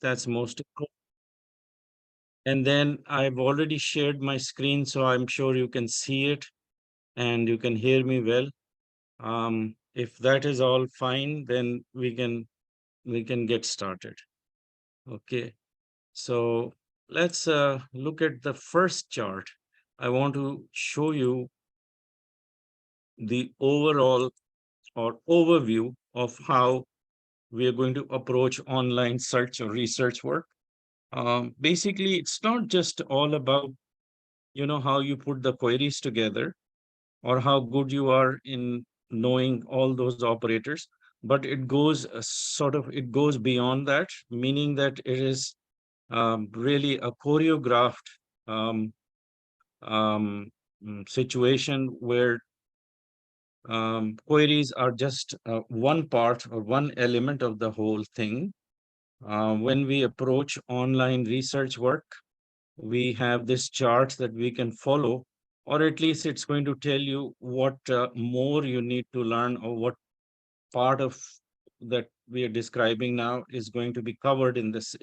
That's most important. And then I've already shared my screen, so I'm sure you can see it and you can hear me well. If that is all fine, then we can get started. Okay. So let's look at the first chart. I want to show you the overall or overview of how we are going to approach online search or research work. Basically, it's not just all about how you put the queries together or how good you are in knowing all those operators, but it goes it goes beyond that, meaning that it is really a choreographed um, um, situation where queries are just one part or one element of the whole thing. When we approach online research work, we have this chart that we can follow, or at least it's going to tell you what more you need to learn, or what part of that we are describing now is going to be covered in this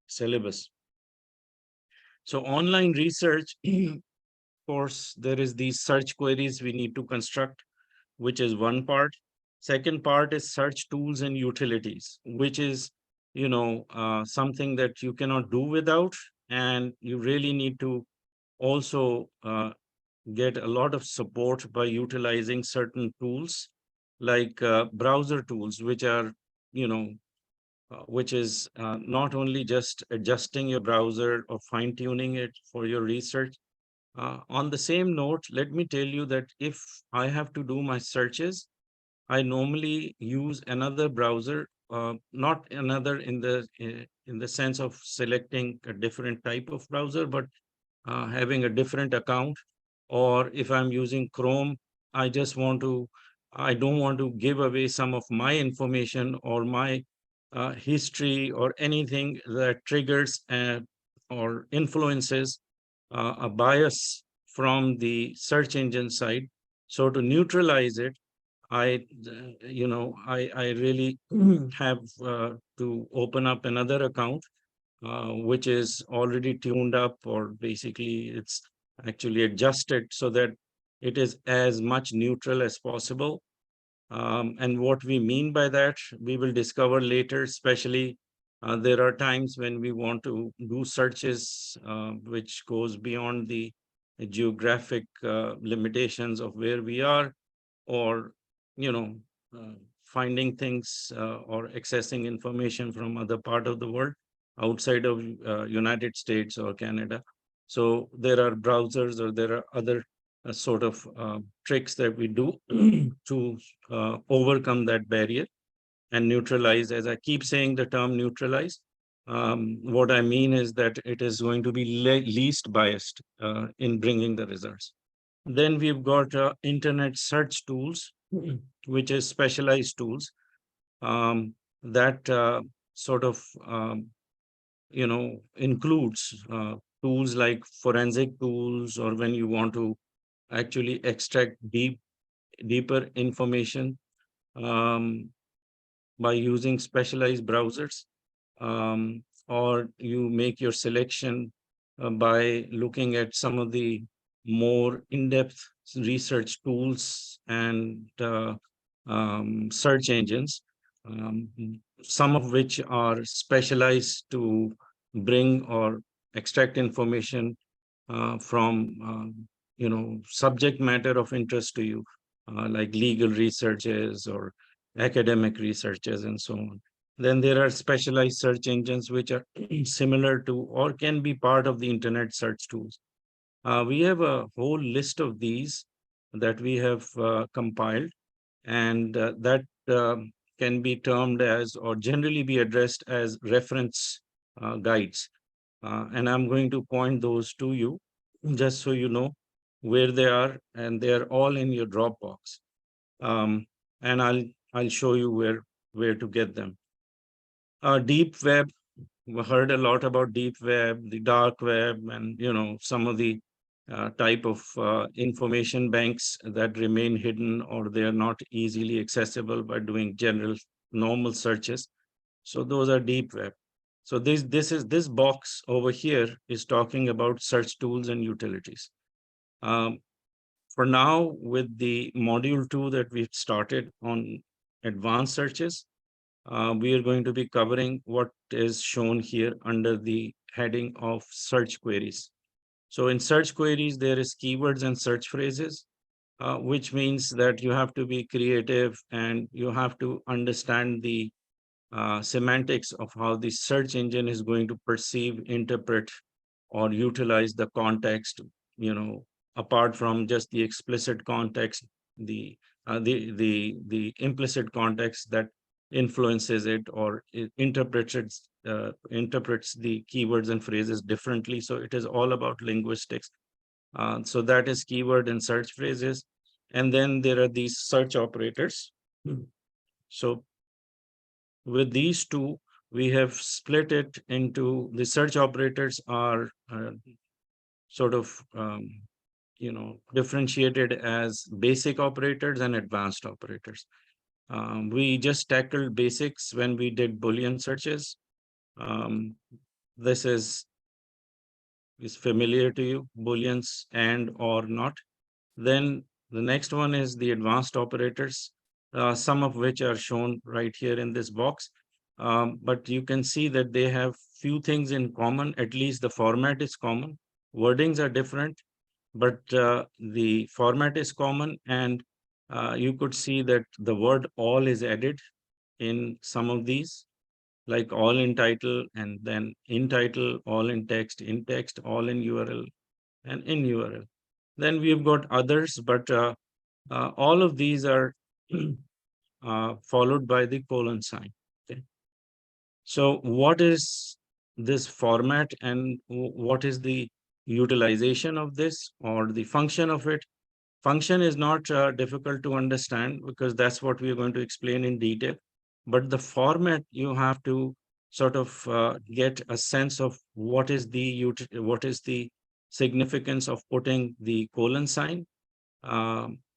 syllabus. So online research, of course, there is these search queries we need to construct, which is one part. Second part is search tools and utilities, which is something that you cannot do without, and you really need to also get a lot of support by utilizing certain tools like browser tools, which are you know which is not only just adjusting your browser or fine tuning it for your research. On the same note, let me tell you that if I have to do my searches, I normally use another browser, not another in the sense of selecting a different type of browser, but having a different account. Or if I'm using Chrome, I just want to, I don't want to give away some of my information or my history or anything that triggers or influences a bias from the search engine side. So to neutralize it, I really have to open up another account, which is already tuned up, or basically it's actually adjusted so that it is as much neutral as possible. And what we mean by that, we will discover later, especially there are times when we want to do searches which goes beyond the geographic limitations of where we are, or you know uh, finding things or accessing information from other part of the world outside of United States or Canada. So there are browsers, or there are other sort of tricks that we do to overcome that barrier and neutralize. As I keep saying the term neutralize, what I mean is that it is going to be least biased in bringing the results. Then we've got internet search tools, which is specialized tools that sort of includes tools like forensic tools, or when you want to actually extract deeper information um, by using specialized browsers, or you make your selection by looking at some of the more in-depth research tools and search engines, um, some of which are specialized to bring or extract information from subject matter of interest to you, like legal researches or academic researches and so on. Then there are specialized search engines which are similar to or can be part of the internet search tools. We have a whole list of these that we have compiled, and that can be termed as, or generally be addressed as, reference guides. And I'm going to point those to you just so you know where they are, and they are all in your Dropbox. Um, and I'll show you where to get them. Deep web, we heard a lot about deep web, the dark web, and some of the type of information banks that remain hidden, or they are not easily accessible by doing general normal searches. So those are deep web. So this box over here is talking about search tools and utilities. Um, for now, with the module 2 that we've started on advanced searches, we are going to be covering what is shown here under the heading of search queries. So in search queries, there is keywords and search phrases, which means that you have to be creative and you have to understand the semantics of how the search engine is going to perceive, interpret, or utilize the context, apart from just the explicit context, the implicit context that influences it or it interprets the keywords and phrases differently. So it is all about linguistics. So that is keyword and search phrases. And then there are these search operators. So with these two, we have split it into the search operators are sort of differentiated as basic operators and advanced operators. We just tackled basics when we did Boolean searches. This is familiar to you, Booleans and or not. Then the next one is the advanced operators, some of which are shown right here in this box. But you can see that they have few things in common, at least the format is common. Wordings are different, but the format is common. And you could see that the word all is added in some of these, like all in title, and then in title, all in text, all in URL, and in URL. Then we've got others, but all of these are followed by the colon sign. Okay. So what is this format and what is the utilization of this or the function of it? Function is not difficult to understand because that's what we are going to explain in detail. But the format, you have to sort of get a sense of what is the significance of putting the colon sign,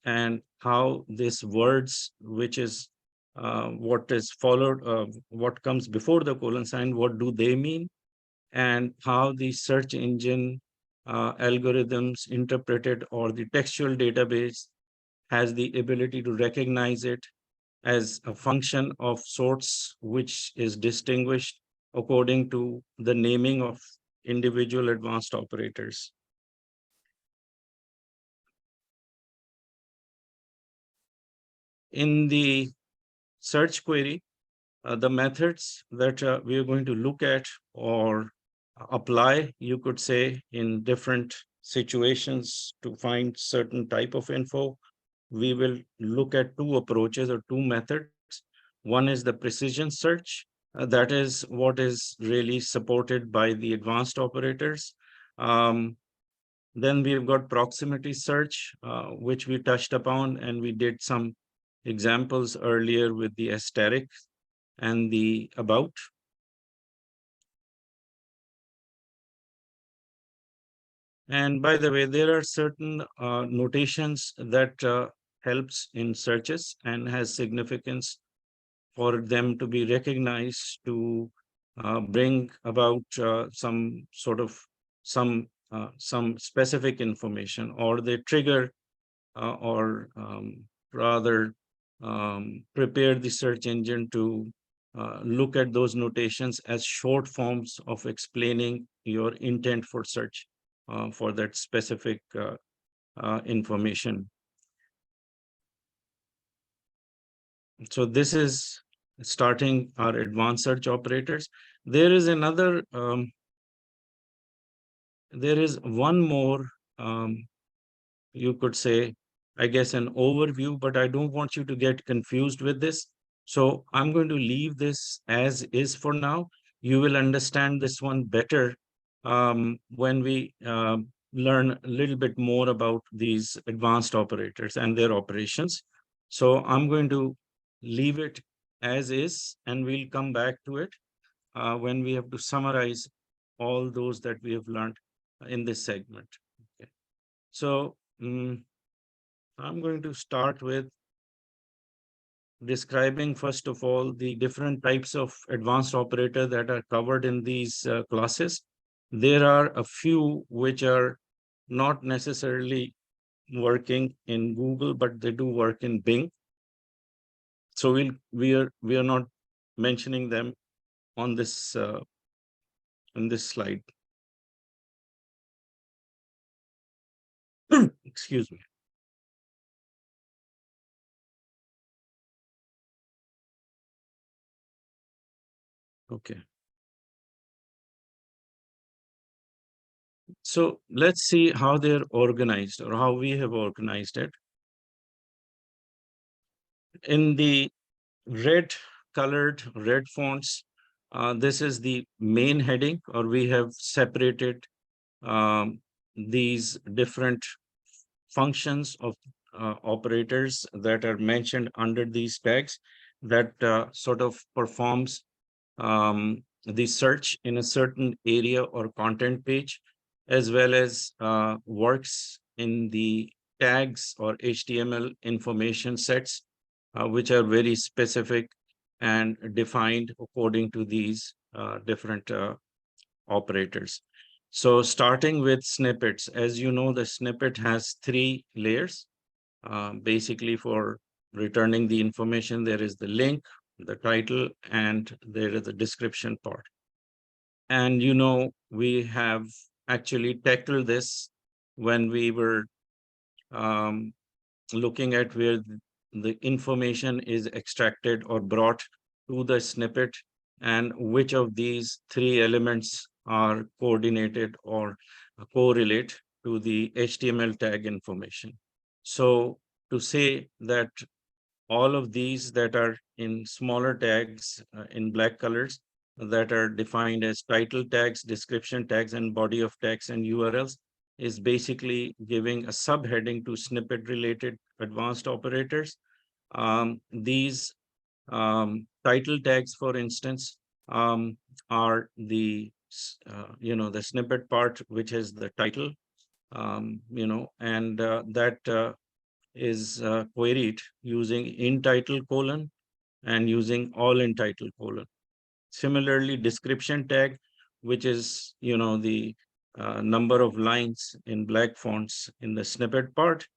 and how this words, which is what is followed, what comes before the colon sign, what do they mean, and how the search engine algorithms interpret it, or the textual database has the ability to recognize it as a function of sorts, which is distinguished according to the naming of individual advanced operators. In the search query, the methods that we are going to look at or apply, you could say, in different situations to find certain type of info, we will look at two approaches or two methods. One is the precision search. That is what is really supported by the advanced operators. Then we've got proximity search, which we touched upon, and we did some examples earlier with the asterisk and the about. And by the way, there are certain notations that helps in searches and has significance for them to be recognized to bring about some specific information, or they trigger or rather prepare the search engine to look at those notations as short forms of explaining your intent for search for that specific information. So this is starting our advanced search operators. There is one more, you could say, I guess, an overview, but I don't want you to get confused with this. So I'm going to leave this as is for now. You will understand this one better when we learn a little bit more about these advanced operators and their operations. So I'm going to leave it as is, and we'll come back to it when we have to summarize all those that we have learned in this segment. Okay. So I'm going to start with describing, first of all, the different types of advanced operator that are covered in these classes. There are a few which are not necessarily working in Google, but they do work in Bing. So we are not mentioning them on this slide. Excuse me. Okay. So let's see how they're organized or how we have organized it. In the red fonts, this is the main heading, or we have separated these different functions of operators that are mentioned under these tags that sort of performs the search in a certain area or content page, as well as works in the tags or HTML information sets, which are very specific and defined according to these different operators. So starting with snippets, as you know, the snippet has three layers. Basically, for returning the information, there is the link, the title, and there is the description part. And we have actually tackled this when we were um, looking at where the information is extracted or brought to the snippet, and which of these three elements are coordinated or correlate to the HTML tag information. So to say that all of these that are in smaller tags in black colors that are defined as title tags, description tags, and body of tags and URLs is basically giving a subheading to snippet related advanced operators. These title tags, for instance, are the snippet part, which is the title, and that is queried using in title colon and using all in title colon. Similarly, description tag, which is the number of lines in black fonts in the snippet part,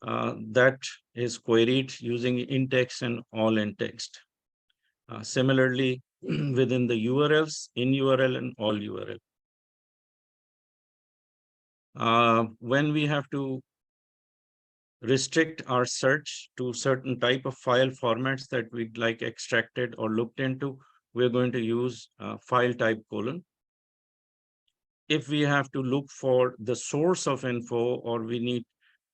that is queried using in text and all in text. Similarly, within the URLs, in URL and all URL. When we have to restrict our search to certain type of file formats that we'd like extracted or looked into, we're going to use file type colon. If we have to look for the source of info, or we need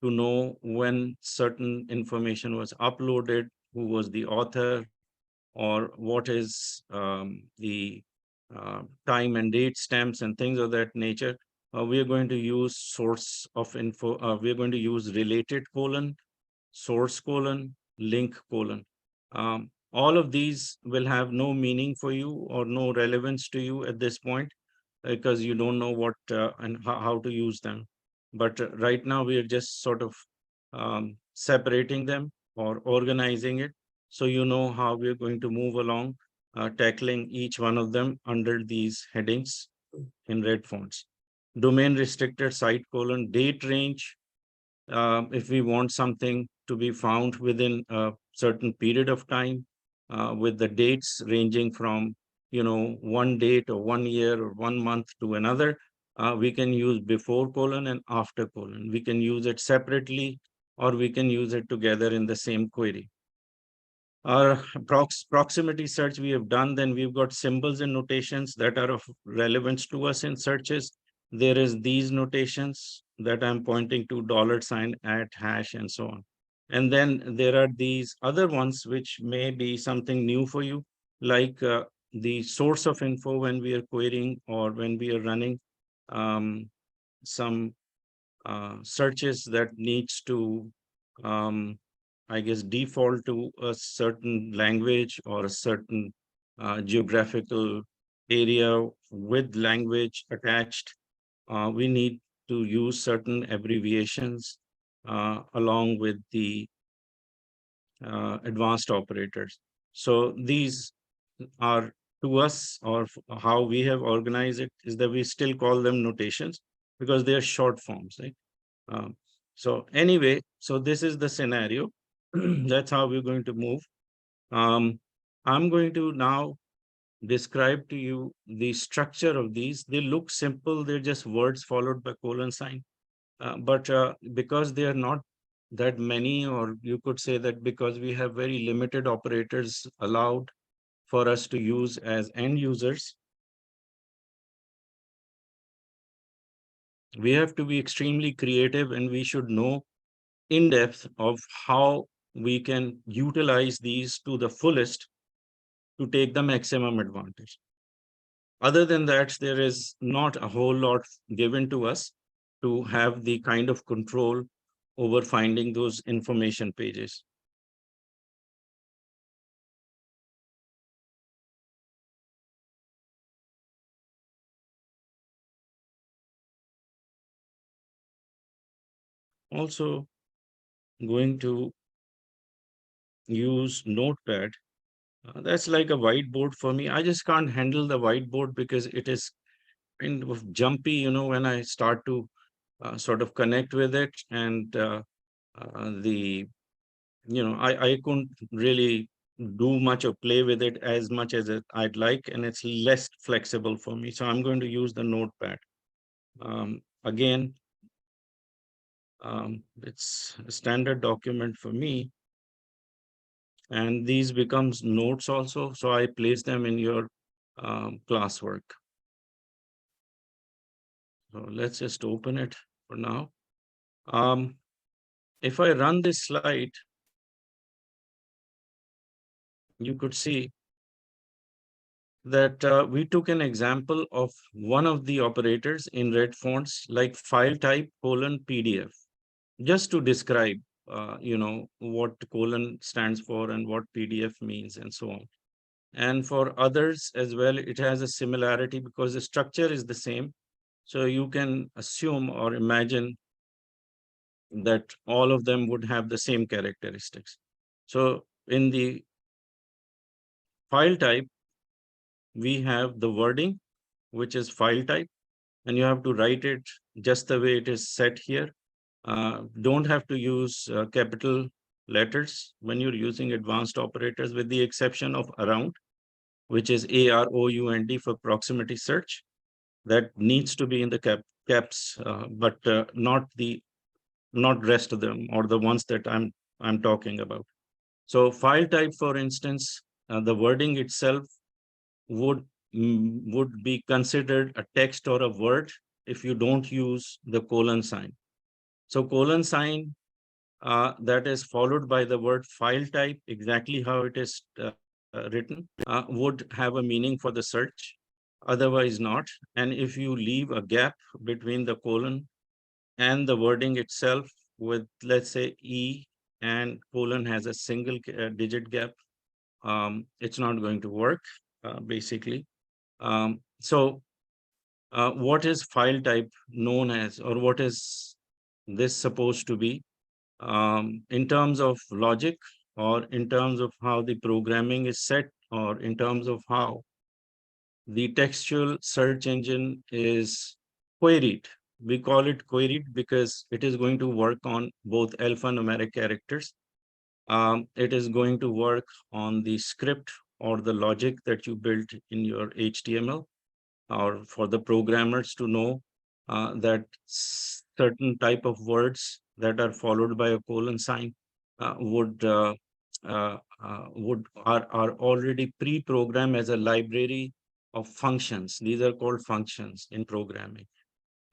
to know when certain information was uploaded, who was the author, or what is the time and date stamps and things of that nature, we are going to use source of info. We are going to use related colon, source colon, link colon. All of these will have no meaning for you or no relevance to you at this point, because you don't know what and how to use them. But right now we are just sort of separating them or organizing it, so you know how we're going to move along, tackling each one of them under these headings in red fonts. Domain restricted site colon, date range, if we want something to be found within a certain period of time, with the dates ranging from one date or 1 year or 1 month to another, we can use before colon and after colon. We can use it separately, or we can use it together in the same query. Our proximity search we have done, then we've got symbols and notations that are of relevance to us in searches. There is these notations that I'm pointing to, $sign, @ hash, and so on. And then there are these other ones which may be something new for you, like the source of info when we are querying or when we are running some searches that needs to I guess default to a certain language or a certain geographical area with language attached. We need to use certain abbreviations along with the advanced operators. So these are, to us, or how we have organized it, is that we still call them notations because they are short forms, right? Um, so anyway, so this is the scenario. That's how we're going to move. Um, I'm going to now describe to you the structure of these. They look simple. They're just words followed by colon sign. But because they are not that many, or you could say that because we have very limited operators allowed for us to use as end users, we have to be extremely creative, and we should know in depth of how we can utilize these to the fullest to take the maximum advantage. Other than that, there is not a whole lot given to us to have the kind of control over finding those information pages. Also, going to use Notepad. That's like a whiteboard for me. I just can't handle the whiteboard because it is kind of jumpy, when I start to sort of connect with it. And the, I couldn't really do much or play with it as much as I'd like, and it's less flexible for me. So I'm going to use the Notepad. Again, it's a standard document for me, and these becomes notes also. So I place them in your classwork. So let's just open it for now. If I run this slide, you could see that we took an example of one of the operators in red fonts, like file type colon PDF, just to describe, what colon stands for and what PDF means and so on. And for others as well, it has a similarity because the structure is the same. So you can assume or imagine that all of them would have the same characteristics. So in the file type, we have the wording, which is file type, and you have to write it just the way it is set here. Don't have to use capital letters when you're using advanced operators, with the exception of around, which is AROUND for proximity search. That needs to be in the caps, but not rest of them, or the ones that I'm talking about. So file type, for instance, the wording itself would would be considered a text or a word if you don't use the colon sign. So colon sign that is followed by the word file type, exactly how it is written, would have a meaning for the search, otherwise not. And if you leave a gap between the colon and the wording itself with, let's say, E and colon has a single digit gap, it's not going to work, basically. So what is file type known as, or what is this supposed to be, in terms of logic, or in terms of how the programming is set, or in terms of how the textual search engine is queried. We call it queried because it is going to work on both alphanumeric characters. It is going to work on the script or the logic that you built in your HTML, or for the programmers to know that certain type of words that are followed by a colon sign are already pre-programmed as a library of functions. These are called functions in programming.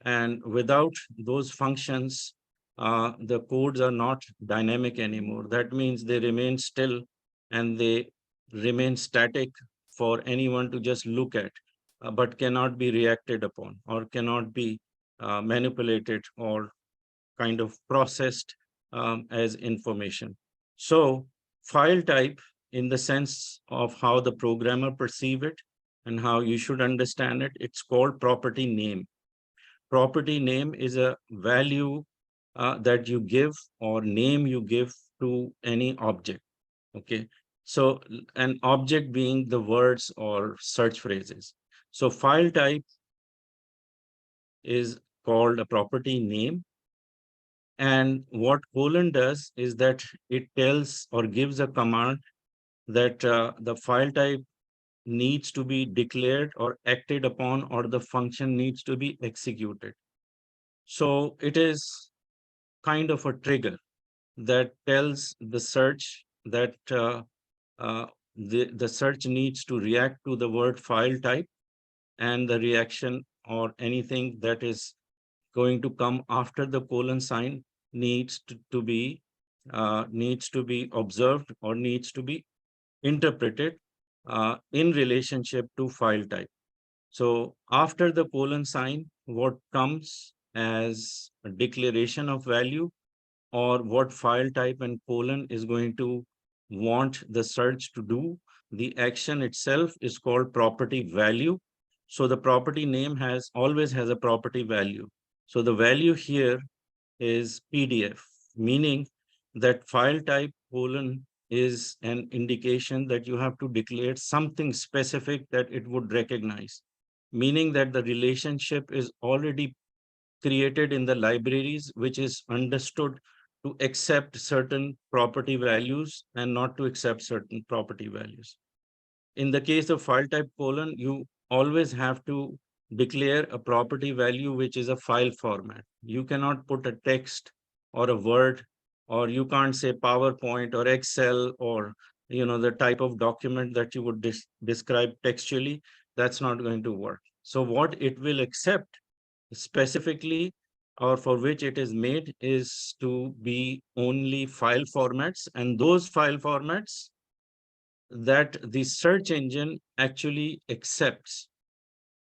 And without those functions, the codes are not dynamic anymore. That means they remain still, and they remain static for anyone to just look at, but cannot be reacted upon, or cannot be manipulated, or kind of processed as information. So file type, in the sense of how the programmer perceive it and how you should understand it, it's called property name. Property name is a value that you give, or name you give to any object. Okay. So an object being the words or search phrases. So file type is called a property name. And what colon does is that it tells or gives a command that the file type needs to be declared or acted upon, or the function needs to be executed. So it is kind of a trigger that tells the search that the search needs to react to the word file type, and the reaction or anything that is going to come after the colon sign needs to be observed or needs to be interpreted in relationship to file type. So after the colon sign, what comes as a declaration of value, or what file type and colon is going to want the search to do, the action itself is called property value. So the property name always has a property value. So the value here is PDF, meaning that file type colon is an indication that you have to declare something specific that it would recognize, meaning that the relationship is already created in the libraries, which is understood to accept certain property values and not to accept certain property values. In the case of file type colon, you always have to declare a property value, which is a file format. You cannot put a text or a word, or you can't say PowerPoint or Excel, or the type of document that you would describe textually. That's not going to work. So what it will accept specifically, or for which it is made, is to be only file formats, and those file formats that the search engine actually accepts.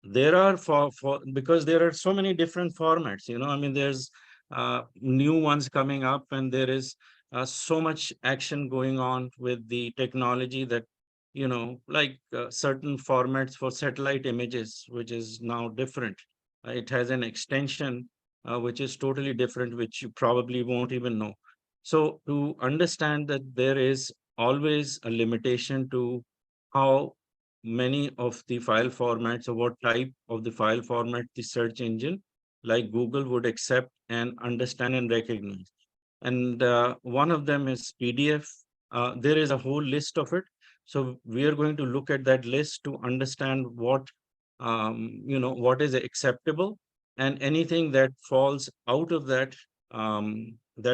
There are for because there are so many different formats, I mean, there's new ones coming up, and there is so much action going on with the technology that like certain formats for satellite images, which is now different. It has an extension which is totally different, which you probably won't even know. So to understand that there is always a limitation to how many of the file formats, or what type of the file format the search engine like Google would accept and understand and recognize. And one of them is PDF. There is a whole list of it. So we are going to look at that list to understand what is acceptable, and anything that falls out of that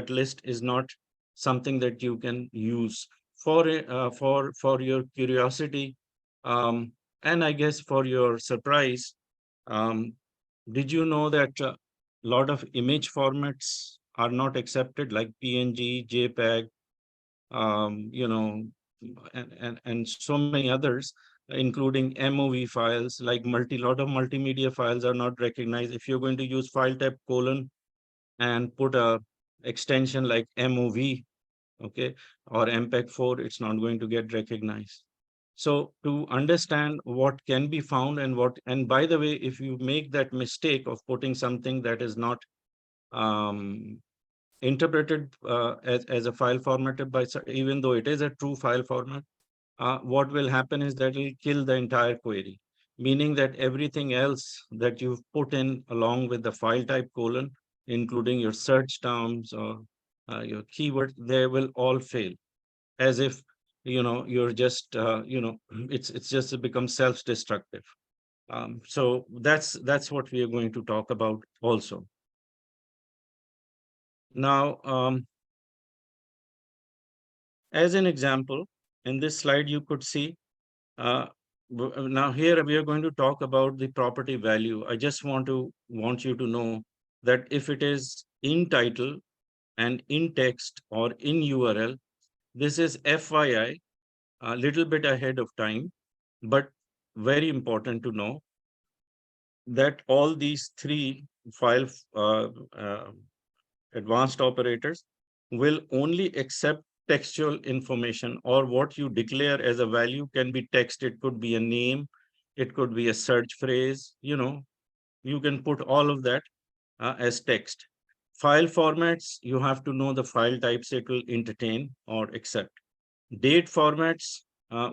list is not something that you can use. For your curiosity, and I guess for your surprise, um, did you know that a lot of image formats are not accepted, like PNG, JPEG, and so many others, including MOV files, like lot of multimedia files are not recognized. If you're going to use file type colon and put a extension like MOV, okay, or MPEG-4, it's not going to get recognized. So to understand what can be found and by the way, if you make that mistake of putting something that is not um, interpreted as a file formatted even though it is a true file format, what will happen is that it will kill the entire query, meaning that everything else that you've put in along with the file type colon, including your search terms or your keyword, they will all fail, as if you're just it's just it becomes self-destructive. So that's what we are going to talk about also. Now, as an example, in this slide you could see, uh, now here we are going to talk about the property value. I just want you to know that if it is in title and in text or in URL, this is FYI, a little bit ahead of time, but very important to know that all these three file advanced operators will only accept textual information, or what you declare as a value can be text. It could be a name, it could be a search phrase, you can put all of that as text. File formats, you have to know the file types it will entertain or accept. Date formats,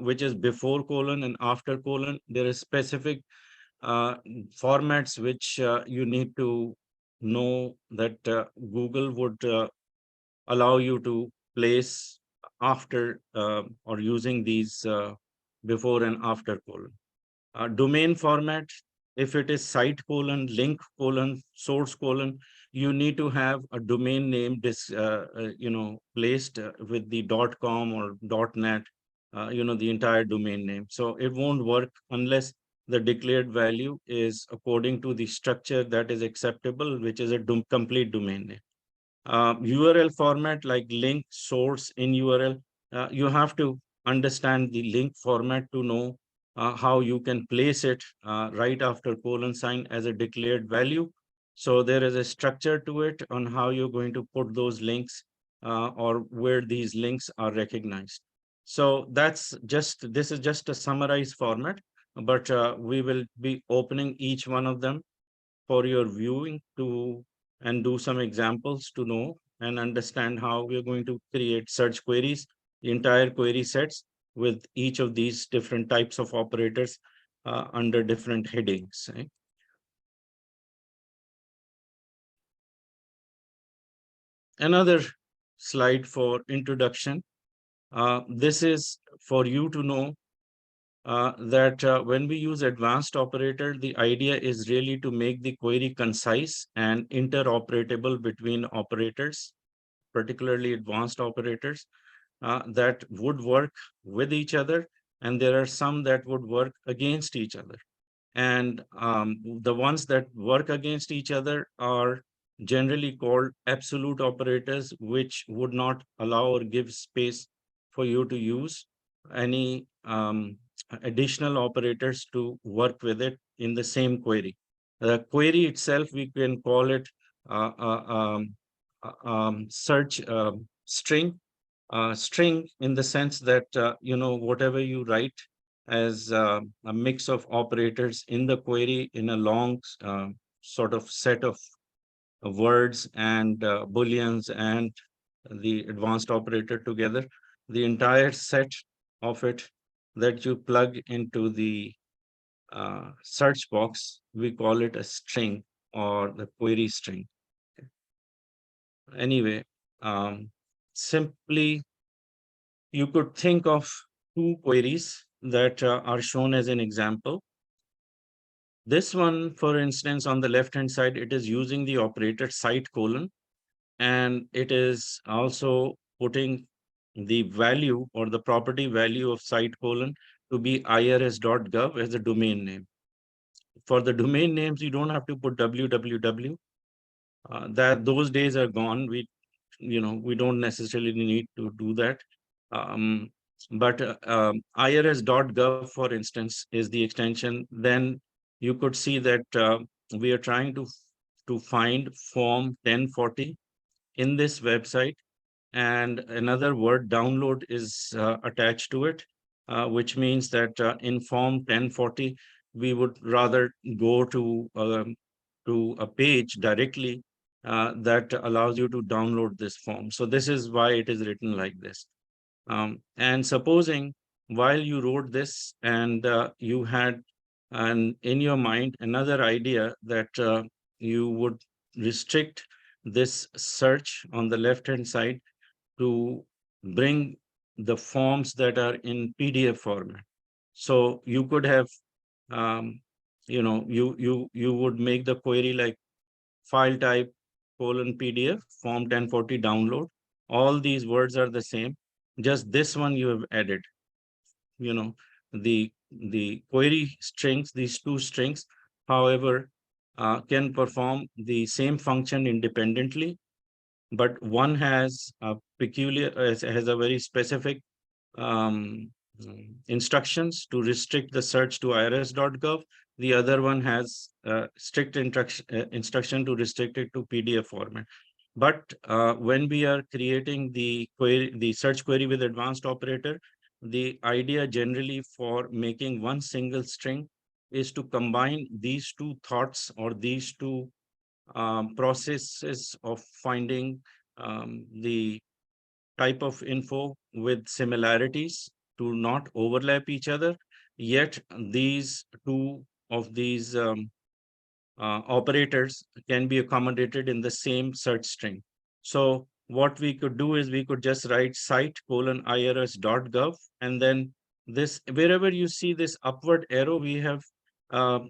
which is before colon and after colon, there is specific formats which you need to know that Google would allow you to place after or using these before and after colon. Domain format, if it is site colon, link colon, source colon, you need to have a domain name placed with the .com or .net, the entire domain name. So it won't work unless the declared value is according to the structure that is acceptable, which is a complete domain name. URL format like link, source, in URL, you have to understand the link format to know how you can place it right after colon sign as a declared value. So there is a structure to it on how you're going to put those links or where these links are recognized. So this is just a summarized format, but we will be opening each one of them for your viewing to and do some examples to know and understand how we're going to create search queries, the entire query sets with each of these different types of operators under different headings. Right? Another slide for introduction. This is for you to know that when we use advanced operator, the idea is really to make the query concise and interoperable between operators, particularly advanced operators that would work with each other. And there are some that would work against each other. And the ones that work against each other are generally called absolute operators, which would not allow or give space for you to use any additional operators to work with it in the same query. The query itself, we can call it uh, uh, um, search string, string in the sense that, whatever you write as a mix of operators in the query in a long sort of set of words and booleans and the advanced operator together, the entire set of it that you plug into the search box, we call it a string or the query string. Anyway, simply you could think of two queries that are shown as an example. This one, for instance, on the left-hand side, it is using the operator site colon, and it is also putting the value or the property value of site colon to be irs.gov as a domain name. For the domain names, you don't have to put www. That those days are gone. We don't necessarily need to do that. Um, but irs.gov, for instance, is the extension. Then you could see that we are trying to find form 1040 in this website, and another word download is attached to it, which means that in form 1040, we would rather go to a page directly that allows you to download this form. So this is why it is written like this. And supposing while you wrote this and you had in your mind another idea that you would restrict this search on the left hand side to bring the forms that are in PDF format. So you could have, you would make the query like file type colon PDF form 1040 download. All these words are the same. Just this one you have added. You know, the query strings, these two strings, however, can perform the same function independently, but one has a has a very specific um, instructions to restrict the search to irs.gov. The other one has strict instruction to restrict it to PDF format. But when we are creating the search query with advanced operator, the idea generally for making one single string is to combine these two thoughts or these two processes of finding the type of info with similarities to not overlap each other. Yet these two of these operators can be accommodated in the same search string. So what we could do is we could just write site:/irs.gov, and then this, wherever you see this upward arrow, we have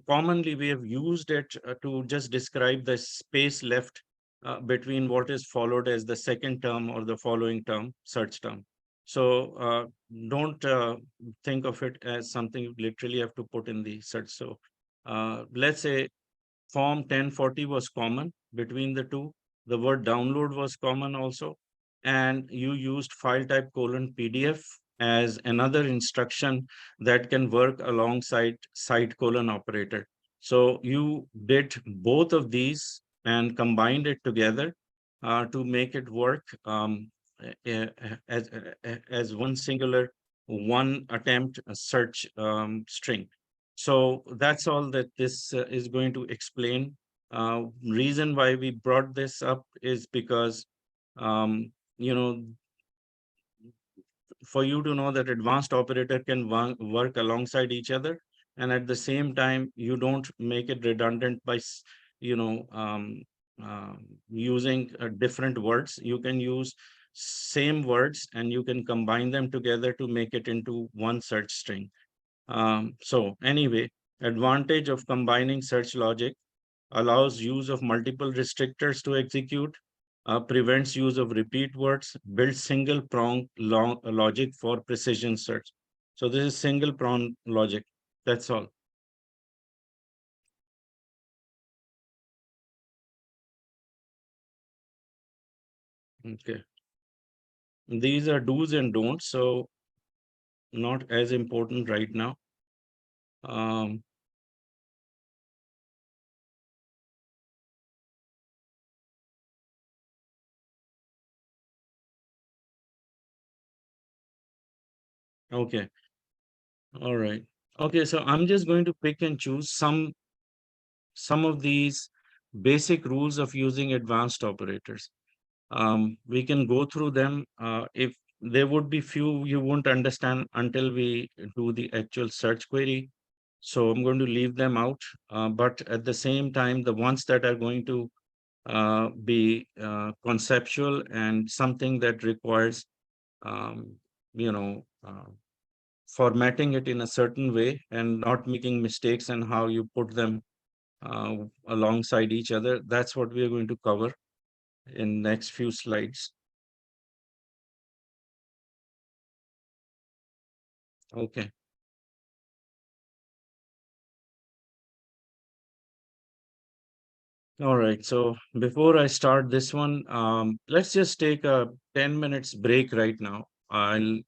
commonly we have used it to just describe the space left between what is followed as the second term or the following term, search term. So don't think of it as something you literally have to put in the search. So let's say Form 1040 was common between the two. The word download was common also. And you used file type :PDF as another instruction that can work alongside site colon operator. So you did both of these and combined it together to make it work as one singular, one attempt search string. So that's all that this is going to explain. Reason why we brought this up is because, um, you know, for you to know that advanced operator can work alongside each other, and at the same time, you don't make it redundant by, you know, using different words. You can use same words and you can combine them together to make it into one search string. So anyway, advantage of combining search logic: allows use of multiple restrictors to execute, prevents use of repeat words, builds single prong long logic for precision search. So this is single prong logic. That's all. Okay. These are do's and don'ts, so not as important right now. Um, okay. All right. Okay, so I'm just going to pick and choose some of these basic rules of using advanced operators. We can go through them. If there would be few you won't understand until we do the actual search query. So I'm going to leave them out. But at the same time, the ones that are going to be conceptual and something that requires, um, you know, formatting it in a certain way and not making mistakes and how you put them alongside each other. That's what we are going to cover in next few slides. Okay. All right. So before I start this one, let's just take a 10 minutes break right now. I'll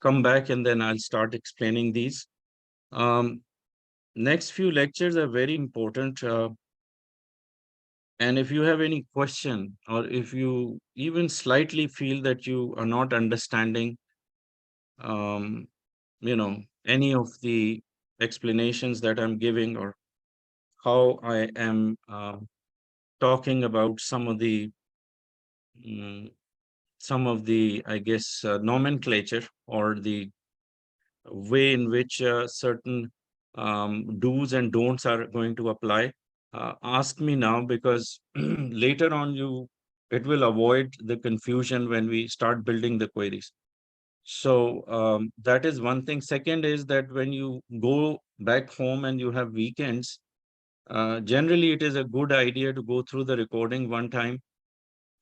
come back and then I'll start explaining these. Um, Next few lectures are very important. And if you have any question or if you even slightly feel that you are not understanding, um, any of the explanations that I'm giving or how I am talking about mm, some of the, I guess, nomenclature or the way in which certain do's and don'ts are going to apply. Ask me now because later on it will avoid the confusion when we start building the queries. So that is one thing. Second is that when you go back home and you have weekends, generally it is a good idea to go through the recording one time,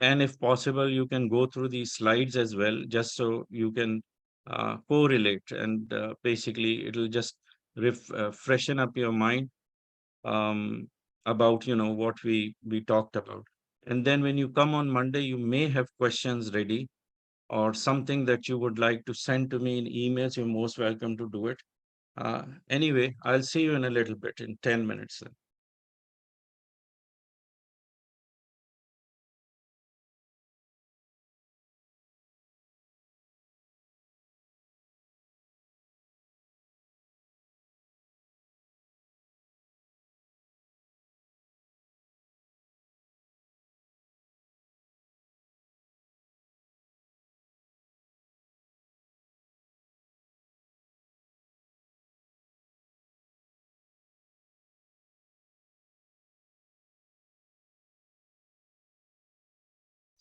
and if possible you can go through these slides as well, just so you can correlate, and basically it'll just freshen up your mind um, about what we talked about. And then when you come on Monday, you may have questions ready or something that you would like to send to me in emails. You're most welcome to do it. Anyway, I'll see you in a little bit, in 10 minutes then.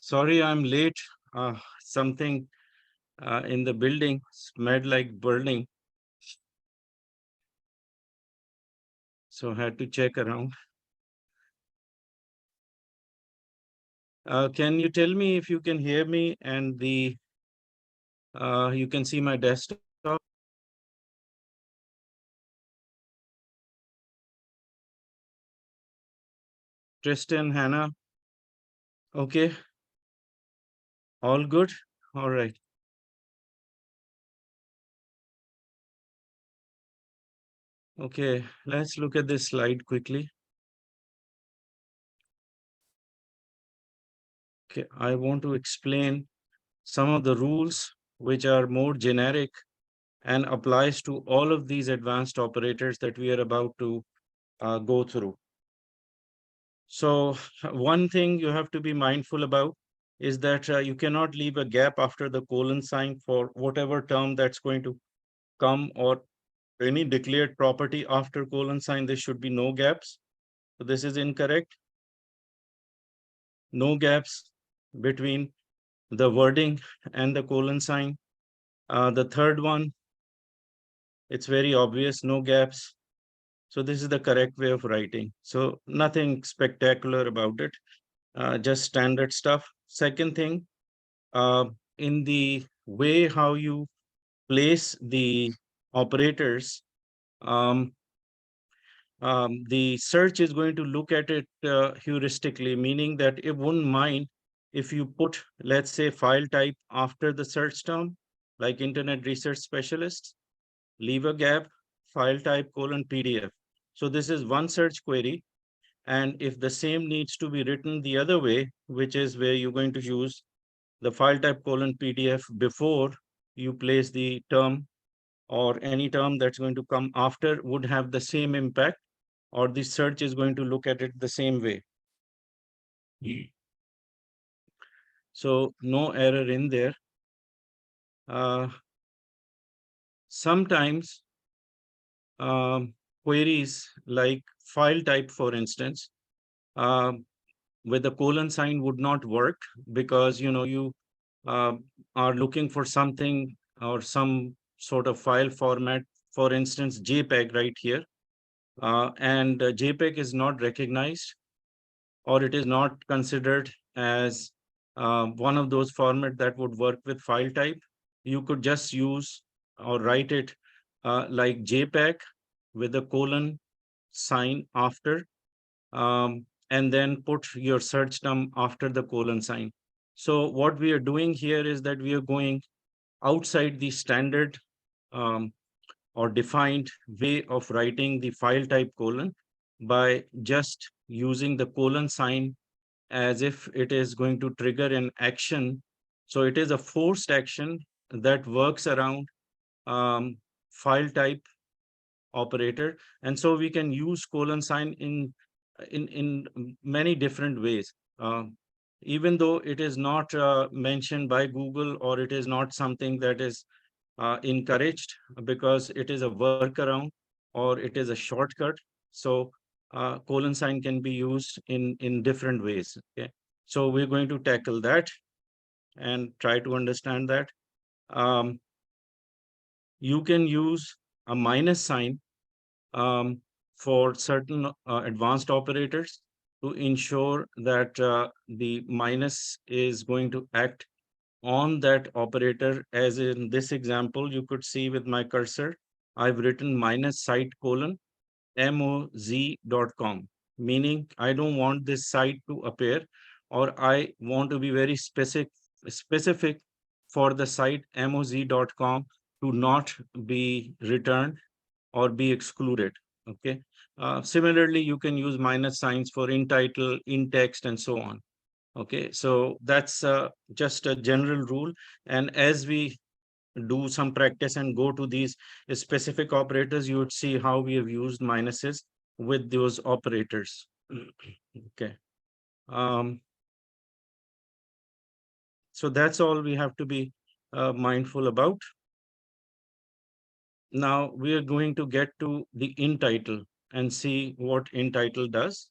Sorry, I'm late. Something in the building smelled like burning, so had to check around. Can you tell me if you can hear me and the you can see my desktop? Tristan, Hannah, okay, all good. All right. Okay, let's look at this slide quickly. Okay, I want to explain some of the rules which are more generic and applies to all of these advanced operators that we are about to go through. So one thing you have to be mindful about is that you cannot leave a gap after the colon sign for whatever term that's going to come, or any declared property after colon sign. There should be no gaps. So this is incorrect. No gaps between the wording and the colon sign. The third one, it's very obvious, no gaps. So this is the correct way of writing. So nothing spectacular about it, just standard stuff. Second thing, uh, in the way how you place the operators, um, the search is going to look at it heuristically, meaning that it wouldn't mind if you put, let's say, file type after the search term, like Internet Research Specialists, leave a gap, file type colon PDF. So this is one search query. And if the same needs to be written the other way, which is where you're going to use the file type colon PDF before you place the term, or any term that's going to come after would have the same impact, or the search is going to look at it the same way. So no error in there. Uh, Sometimes queries like file type, for instance, um, with the colon sign would not work, because you uh, are looking for something or some sort of file format, for instance JPEG right here, and JPEG is not recognized, or it is not considered as one of those format that would work with file type. You could just use or write it like JPEG with a colon sign after, and then put your search term after the colon sign. So what we are doing here is that we are going outside the standard um, or defined way of writing the file type colon by just using the colon sign as if it is going to trigger an action. So it is a forced action that works around file type operator. And so we can use colon sign in many different ways. Even though it is not mentioned by Google, or it is not something that is encouraged, because it is a workaround or it is a shortcut. So colon sign can be used in different ways. Okay, so we're going to tackle that and try to understand that. Um, you can use a minus sign um, for certain advanced operators to ensure that the minus is going to act on that operator. As in this example, you could see with my cursor, I've written minus site colon moz.com, meaning I don't want this site to appear, or I want to be very specific for the site moz.com to not be returned or be excluded. Okay. Similarly, you can use minus signs for in title, in text, and so on. Okay, so that's just a general rule. And as we do some practice and go to these specific operators, you would see how we have used minuses with those operators. Okay. Um, so that's all we have to be mindful about. Now we are going to get to the in title and see what in title does.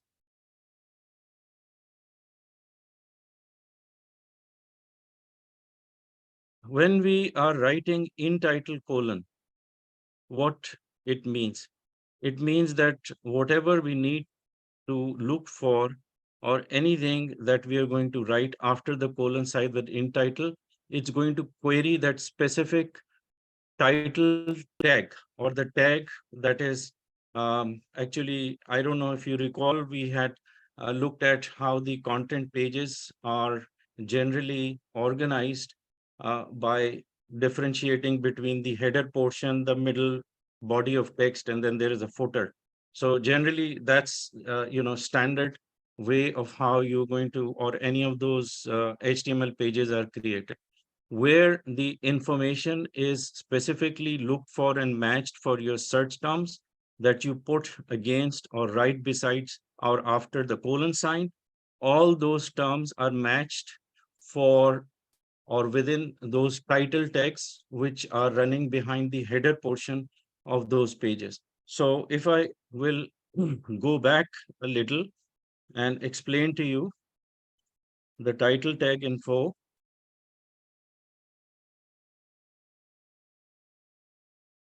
when we are writing in title colon, what it means? It means that whatever we need to look for or anything that we are going to write after the colon side with in title, it's going to query that specific title tag or the tag that is actually, I don't know if you recall, we had looked at how the content pages are generally organized by differentiating between the header portion, the middle body of text, and then there is a footer. So generally, that's standard way of how you're going to, or any of those HTML pages are created, where the information is specifically looked for and matched for your search terms that you put against or right besides or after the colon sign. All those terms are matched for or within those title tags which are running behind the header portion of those pages. So if I will go back a little and explain to you the title tag info,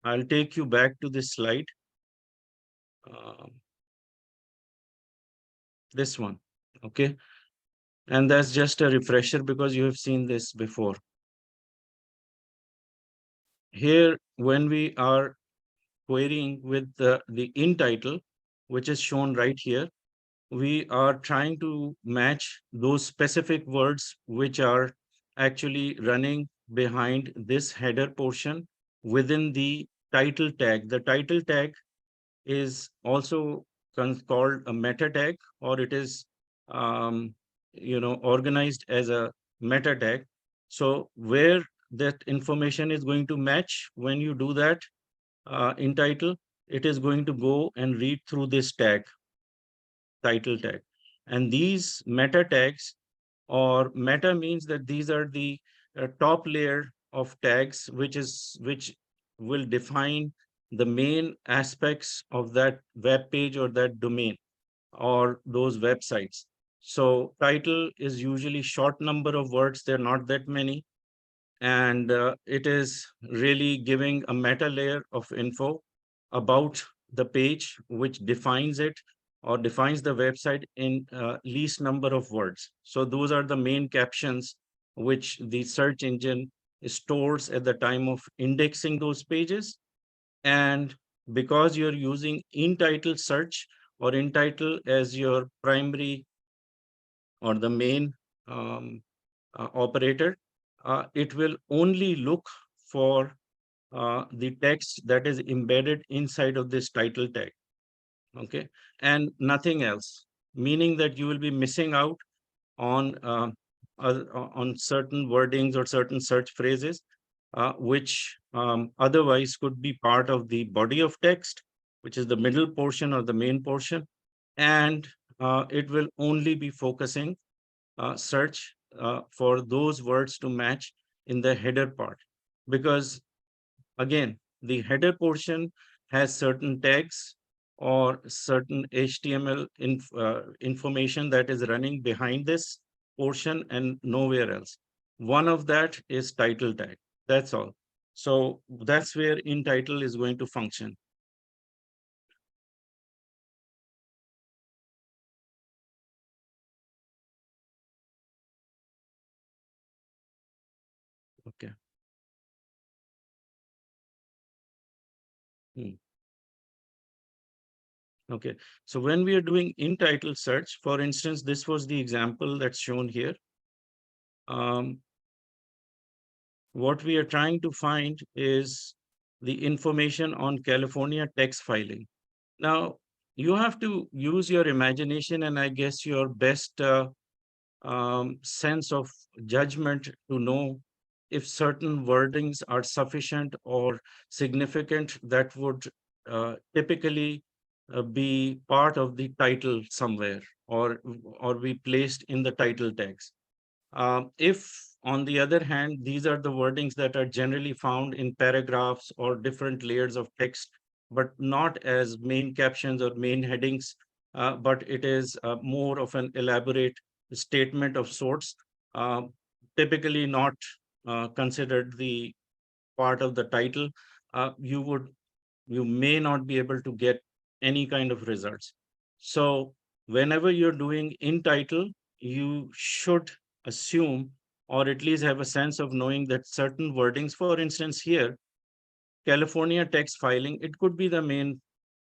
I'll take you back to this slide. Um, this one, okay, and that's just a refresher because you have seen this before. Here, when we are querying with the in title, which is shown right here, we are trying to match those specific words which are actually running behind this header portion within the title tag. The title tag is also called a meta tag, or it is um, organized as a meta tag. So where that information is going to match when you do that in title, it is going to go and read through this tag, title tag. And these meta tags, or meta means that these are the top layer of tags which will define the main aspects of that web page or that domain or those websites. So title is usually short number of words, they're not that many, and it is really giving a meta layer of info about the page, which defines it or defines the website in least number of words. So those are the main captions which the search engine stores at the time of indexing those pages. And because you're using in title search or in title as your primary or the main operator, it will only look for the text that is embedded inside of this title tag, okay, and nothing else, meaning that you will be missing out on on certain wordings or certain search phrases, which otherwise could be part of the body of text, which is the middle portion or the main portion, and it will only be focusing search for those words to match in the header part. Because again, the header portion has certain tags or certain HTML information that is running behind this portion and nowhere else. One of that is title tag. That's all. So that's where in title is going to function. Okay. Hmm. Okay. So when we are doing in title search, for instance, this was the example that's shown here. Um, what we are trying to find is the information on California tax filing. Now, you have to use your imagination and I guess your best sense of judgment to know if certain wordings are sufficient or significant that would typically be part of the title somewhere or be placed in the title tags. If, on the other hand, these are the wordings that are generally found in paragraphs or different layers of text, but not as main captions or main headings, but it is more of an elaborate statement of sorts, uh, typically not considered the part of the title, you may not be able to get any kind of results. So whenever you're doing in title, you should assume or at least have a sense of knowing that certain wordings, for instance, here, California text filing, it could be the main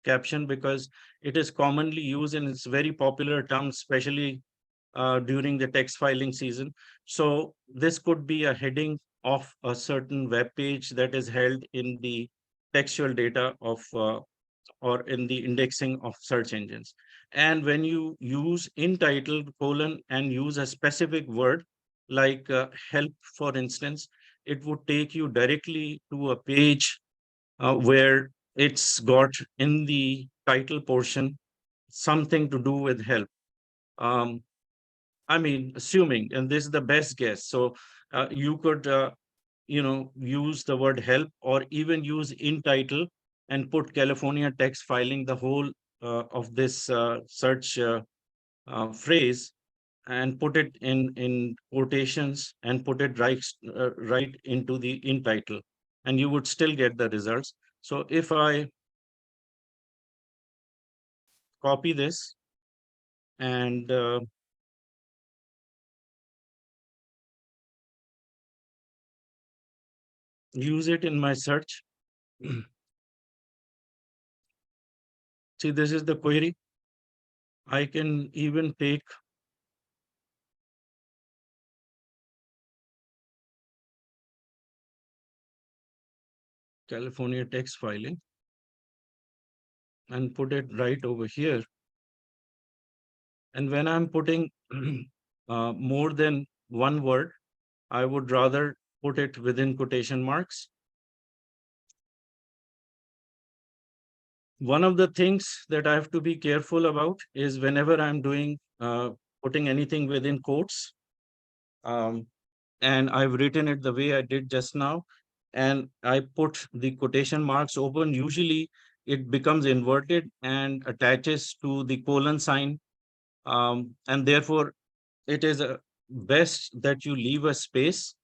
caption because it is commonly used and it's very popular term, especially during the text filing season. So this could be a heading of a certain web page that is held in the textual data of or in the indexing of search engines. And when you use in title colon and use a specific word like help, for instance, it would take you directly to a page where it's got in the title portion something to do with help. Um, I mean, assuming, and this is the best guess. So you could, use the word help or even use in title and put California text filing, the whole of this search phrase, and put it in quotations and put it right into the in title, and you would still get the results. So if I copy this and use it in my search. See, this is the query. I can even take California text filing and put it right over here. And when I'm putting more than one word, I would rather put it within quotation marks. One of the things that I have to be careful about is whenever I'm doing putting anything within quotes, um, and I've written it the way I did just now, and I put the quotation marks open, usually it becomes inverted and attaches to the colon sign. And therefore, it is best that you leave a space,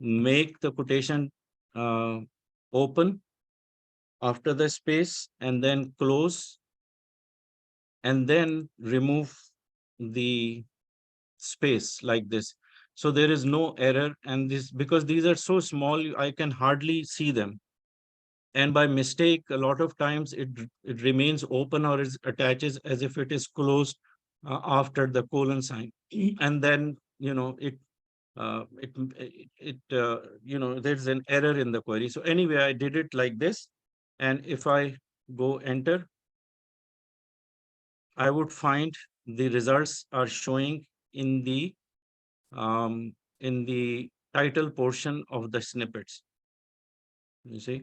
make the quotation uh, open after the space, and then close, and then remove the space like this. So there is no error. And this, because these are so small, I can hardly see them. And by mistake, a lot of times it remains open or is attaches as if it is closed after the colon sign. And then, there's an error in the query. So anyway, I did it like this. And if I go enter, I would find the results are showing in the title portion of the snippets. You see,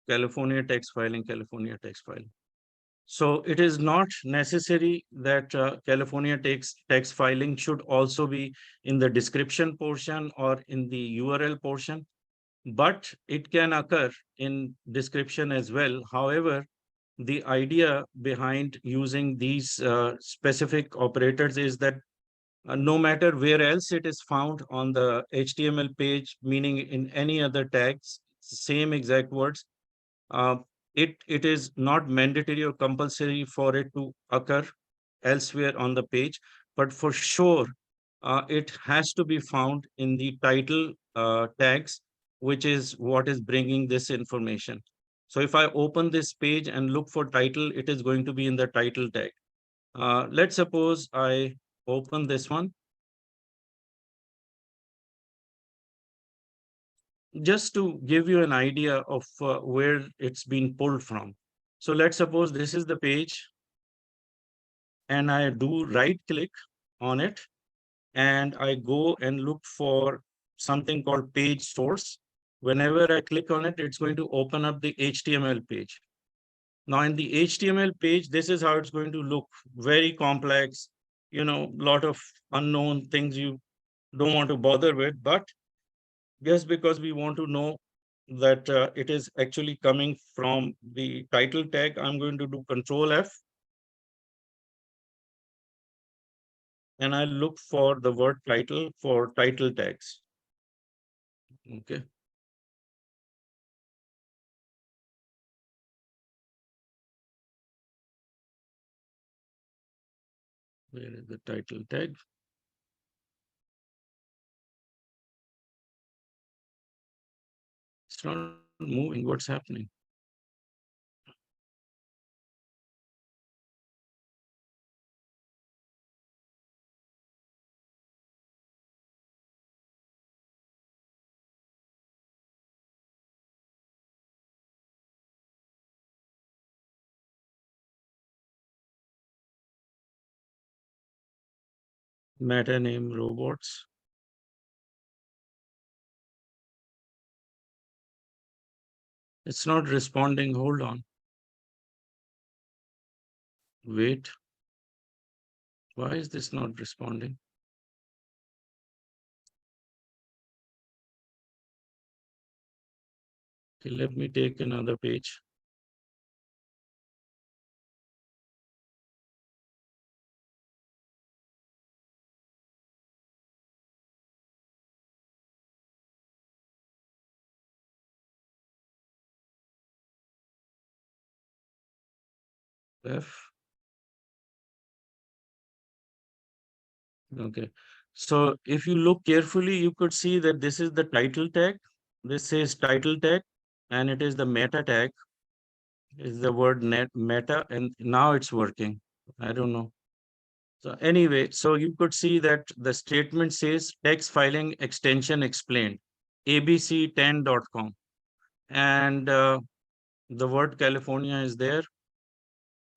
California text filing, California text filing. So it is not necessary that California text filing should also be in the description portion or in the URL portion, but it can occur in description as well. However, the idea behind using these specific operators is that no matter where else it is found on the HTML page, meaning in any other tags, same exact words, uh, it is not mandatory or compulsory for it to occur elsewhere on the page, but for sure, it has to be found in the title tags, which is what is bringing this information. So if I open this page and look for title, it is going to be in the title tag. Let's suppose I open this one just to give you an idea of where it's been pulled from. So let's suppose this is the page and I do right click on it and I go and look for something called page source. Whenever I click on it, it's going to open up the HTML page. Now in the HTML page, this is how it's going to look. Very complex, lot of unknown things you don't want to bother with. But just because we want to know that it is actually coming from the title tag, I'm going to do Control F. and I look for the word title for title tags. Okay. Where is the title tag? It's not moving. What's happening? Meta name robots. It's not responding. Hold on. Wait. Why is this not responding? Okay, let me take another page. F. Okay. So if you look carefully, you could see that this is the title tag. This says title tag, and it is the meta tag. Is the word net meta, and now it's working. I don't know. So anyway, so you could see that the statement says text filing extension explained, abc10.com. And the word California is there.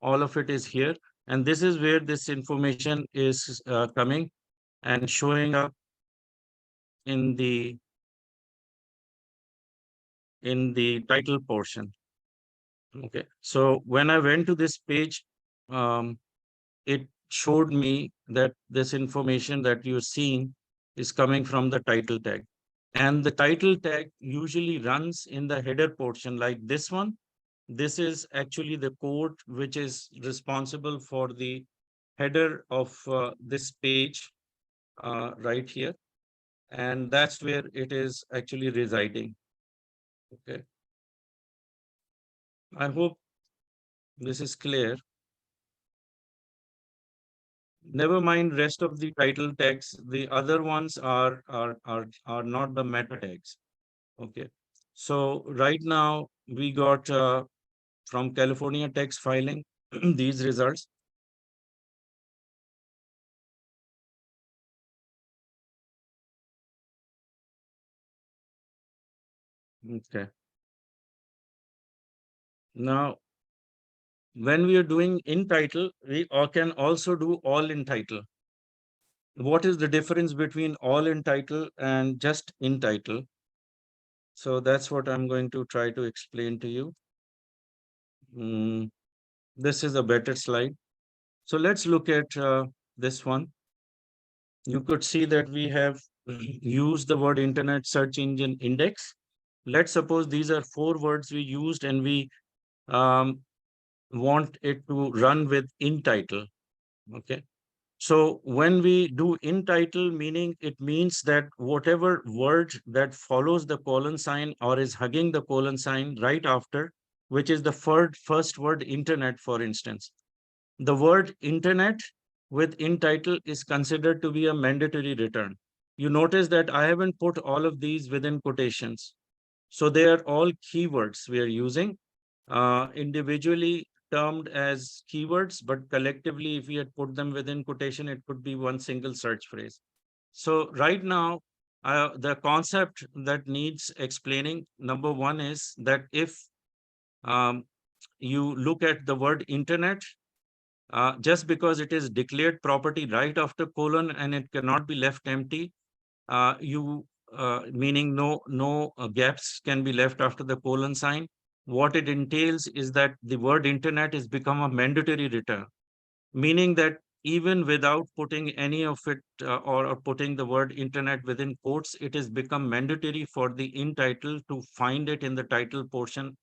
All of it is here. And this is where this information is coming and showing up in the title portion. Okay. So when I went to this page, um, it showed me that this information that you're seeing is coming from the title tag. And the title tag usually runs in the header portion like this one. This is actually the code which is responsible for the header of this page right here. And that's where it is actually residing. Okay. I hope this is clear. Never mind rest of the title tags. The other ones are not the meta tags. Okay. So right now we got from California text filing these results. Okay. Now, when we are doing in title, we can also do all in title. What is the difference between all in title and just in title? So that's what I'm going to try to explain to you. This is a better slide. So let's look at this one. You could see that we have used the word internet search engine index. Let's suppose these are 4 words we used and we um, want it to run with in title. Okay. So when we do in title, meaning it means that whatever word that follows the colon sign or is hugging the colon sign right after, which is the first word internet, for instance, the word internet with in title is considered to be a mandatory return. You notice that I haven't put all of these within quotations. So they are all keywords we are using, individually termed as keywords, but collectively, if we had put them within quotation, it could be one single search phrase. So right now, the concept that needs explaining, number one is that if um, you look at the word internet, just because it is declared property right after colon and it cannot be left empty, you meaning no gaps can be left after the colon sign. What it entails is that the word internet has become a mandatory return, meaning that even without putting any of it or putting the word internet within quotes, it has become mandatory for the in title to find it in the title portion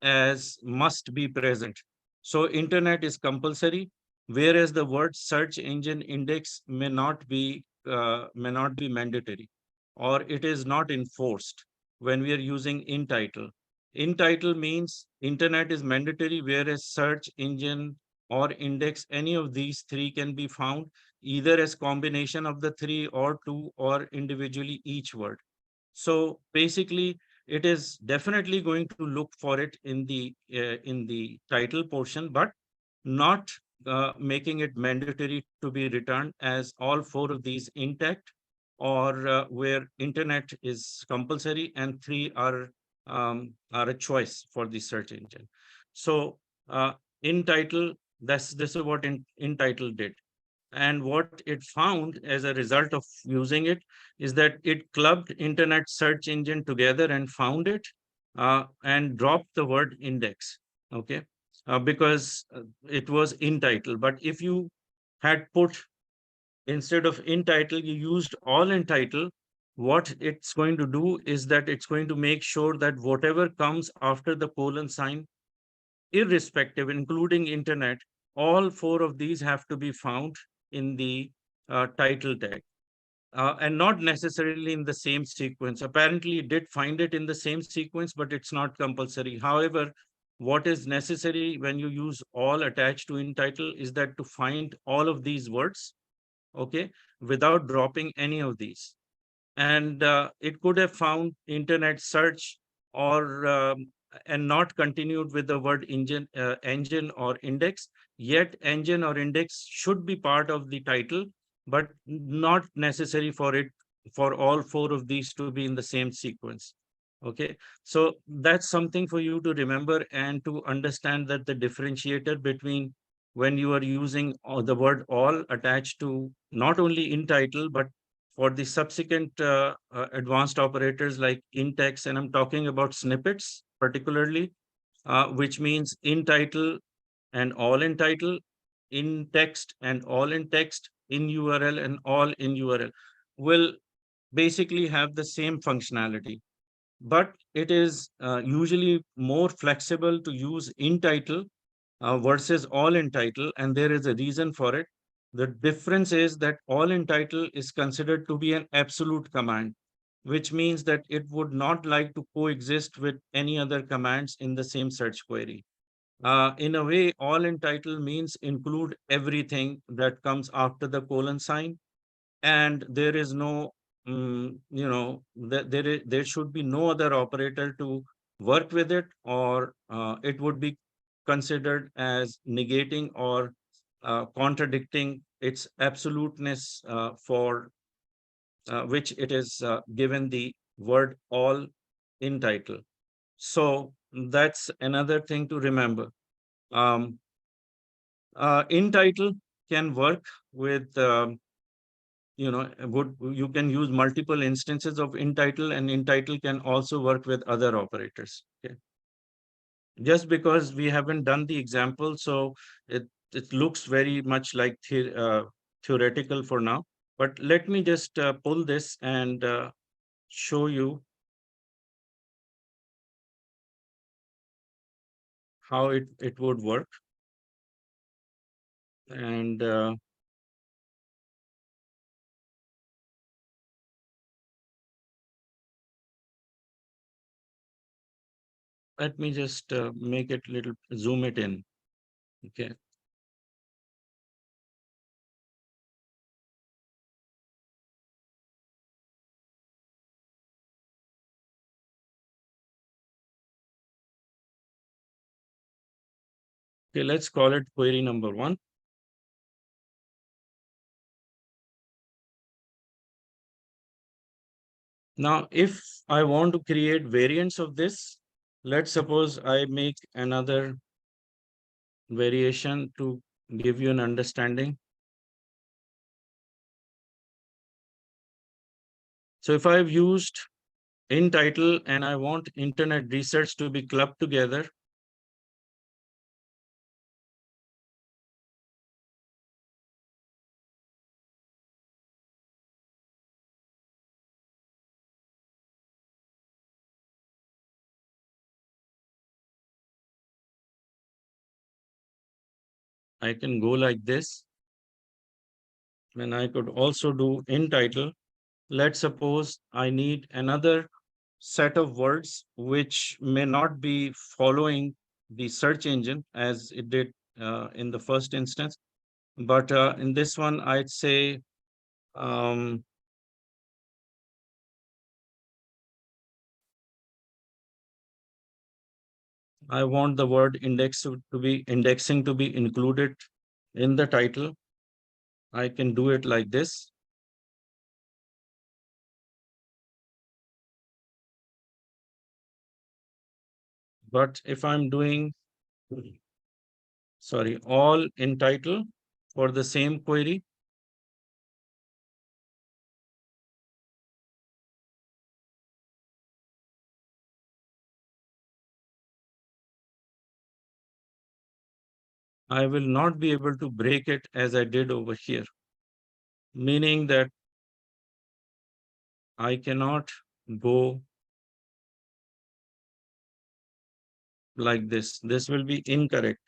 as must be present. So internet is compulsory. whereas the word search engine index may not be mandatory, or it is not enforced when we are using in title. In title means internet is mandatory, whereas search engine or index, any of these three can be found either as combination of the three or two or individually each word. So basically, it is definitely going to look for it in the title portion, but not making it mandatory to be returned as all four of these intact, or where internet is compulsory and three are a choice for the search engine. So in title, this is what in title did. And what it found as a result of using it is that it clubbed internet search engine together and found it, and dropped the word index. Okay. Because it was in title. But if you had put, instead of in title, you used all in title, what it's going to do is that it's going to make sure that whatever comes after the colon sign, irrespective, including internet, all four of these have to be found in the title tag, and not necessarily in the same sequence. Apparently, it did find it in the same sequence, but it's not compulsory. However, what is necessary when you use all attached to in title is that to find all of these words, okay, without dropping any of these. And it could have found internet search, or and not continued with the word engine or index. Yet engine or index should be part of the title, but not necessary for it, for all four of these to be in the same sequence. Okay, so that's something for you to remember and to understand, that the differentiator between when you are using the word all attached to not only in title, but for the subsequent advanced operators like in text, and I'm talking about snippets particularly, which means in title and all in title, in text and all in text, in URL and all in URL, will basically have the same functionality. But it is usually more flexible to use in title versus all in title, and there is a reason for it. The difference is that all in title is considered to be an absolute command, which means that it would not like to coexist with any other commands in the same search query. In a way, all in title means include everything that comes after the colon sign, and there is no, there should be no other operator to work with it, or it would be considered as negating or contradicting its absoluteness, for which it is given the word all in title. So that's another thing to remember. um, in title can work with, would you can use multiple instances of in title, and in title can also work with other operators. Okay, just because we haven't done the example, so it looks very much like theoretical for now. But let me just pull this and show you how it would work. And let me just make it little, zoom it in. Okay. Okay, let's call it query number one. Now, if I want to create variants of this, let's suppose I make another variation to give you an understanding. So if I've used in title and I want internet research to be clubbed together, I can go like this. And I could also do in title. Let's suppose I need another set of words which may not be following the search engine as it did in the first instance. But in this one, I'd say um, I want the word indexing to be included in the title. I can do it like this. But if I'm doing, sorry, all in title for the same query, I will not be able to break it as I did over here, meaning that I cannot go like this. This will be incorrect.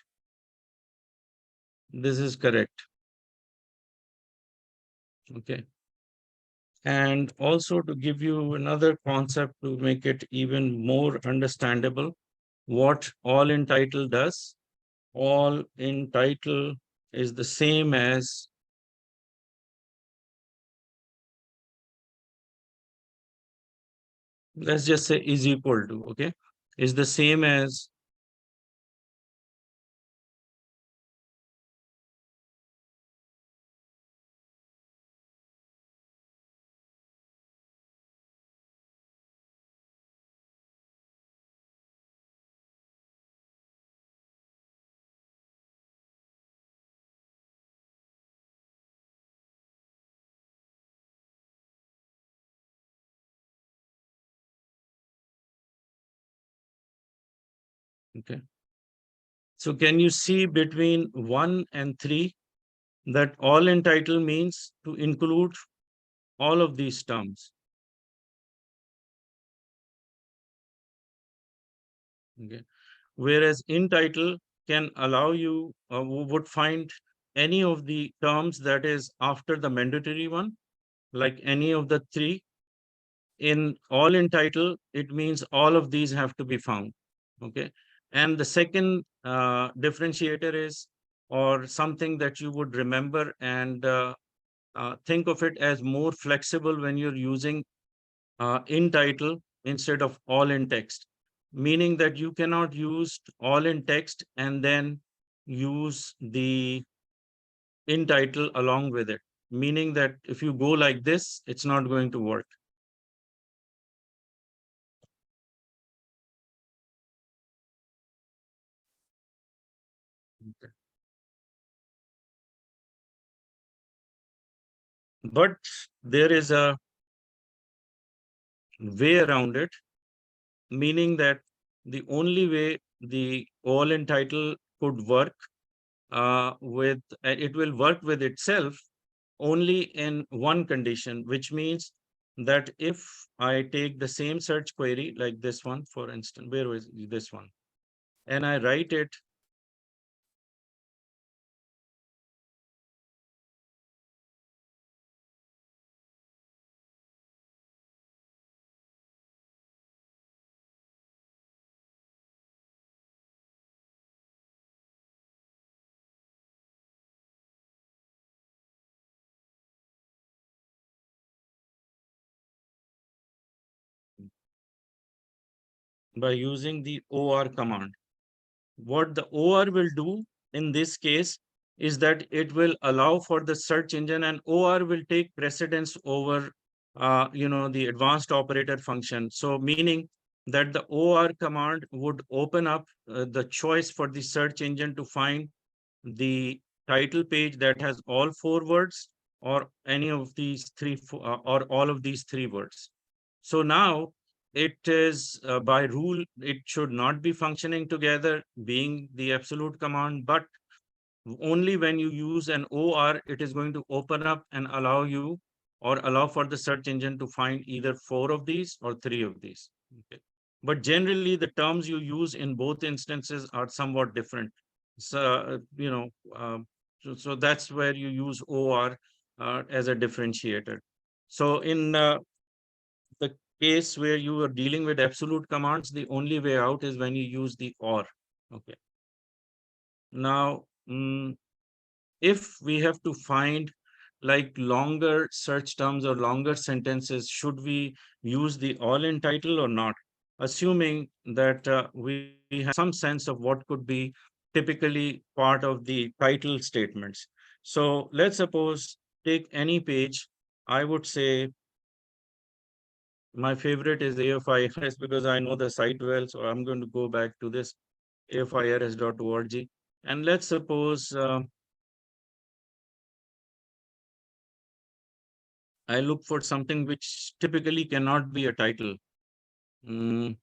This is correct. Okay. And also to give you another concept to make it even more understandable, what all in title does, all in title is the same as, let's just say is equal to, okay, is the same as okay. So can you see between 1 and 3 that all in title means to include all of these terms? Okay. Whereas in title can allow you would find any of the terms that is after the mandatory one, like any of the 3. In all in title, it means all of these have to be found. Okay. And the second differentiator is, or something that you would remember and think of it as more flexible when you're using in title instead of all in text, meaning that you cannot use all in text and then use the in title along with it, meaning that if you go like this, it's not going to work. Okay. But there is a way around it, meaning that the only way the all in title could work with it will work with itself only in one condition, which means that if I take the same search query like this one, for instance, where is this one, and I write it by using the OR command. What the OR will do in this case is that it will allow for the search engine, and OR will take precedence over, the advanced operator function. So meaning that the OR command would open up the choice for the search engine to find the title page that has all 4 words or any of these or all of these 3 words. So now it is by rule, it should not be functioning together being the absolute command, but only when you use an OR, it is going to open up and allow you or allow for the search engine to find either 4 of these or 3 of these. Okay. But generally the terms you use in both instances are somewhat different. So, so that's where you use or as a differentiator. So in the case where you are dealing with absolute commands, the only way out is when you use the or. Okay. Now, if we have to find like longer search terms or longer sentences, should we use the all in title or not? Assuming that we have some sense of what could be typically part of the title statements. So let's suppose take any page. I would say my favorite is AOFIRS because I know the site well. So I'm going to go back to this aofirs.org. And let's suppose I look for something which typically cannot be a title. Mm,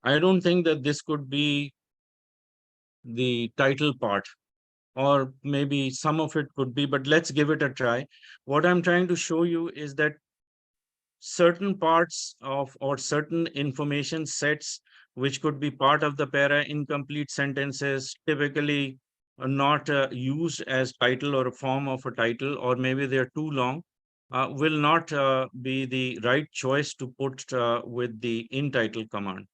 I don't think that this could be the title part, or maybe some of it could be, but let's give it a try. What I'm trying to show you is that certain parts of or certain information sets which could be part of the para incomplete sentences typically are not used as title or a form of a title, or maybe they're too long, will not be the right choice to put with the in title command.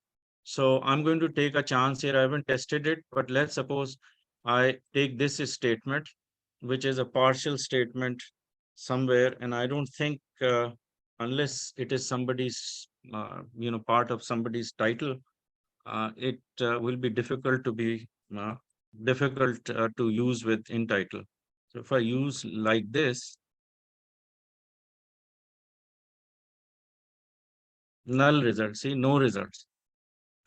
So I'm going to take a chance here. I haven't tested it, but let's suppose I take this statement, which is a partial statement somewhere, and I don't think, unless it is somebody's, part of somebody's title, it will be uh, difficult to use with in title. So if I use like this, null result, see, no results.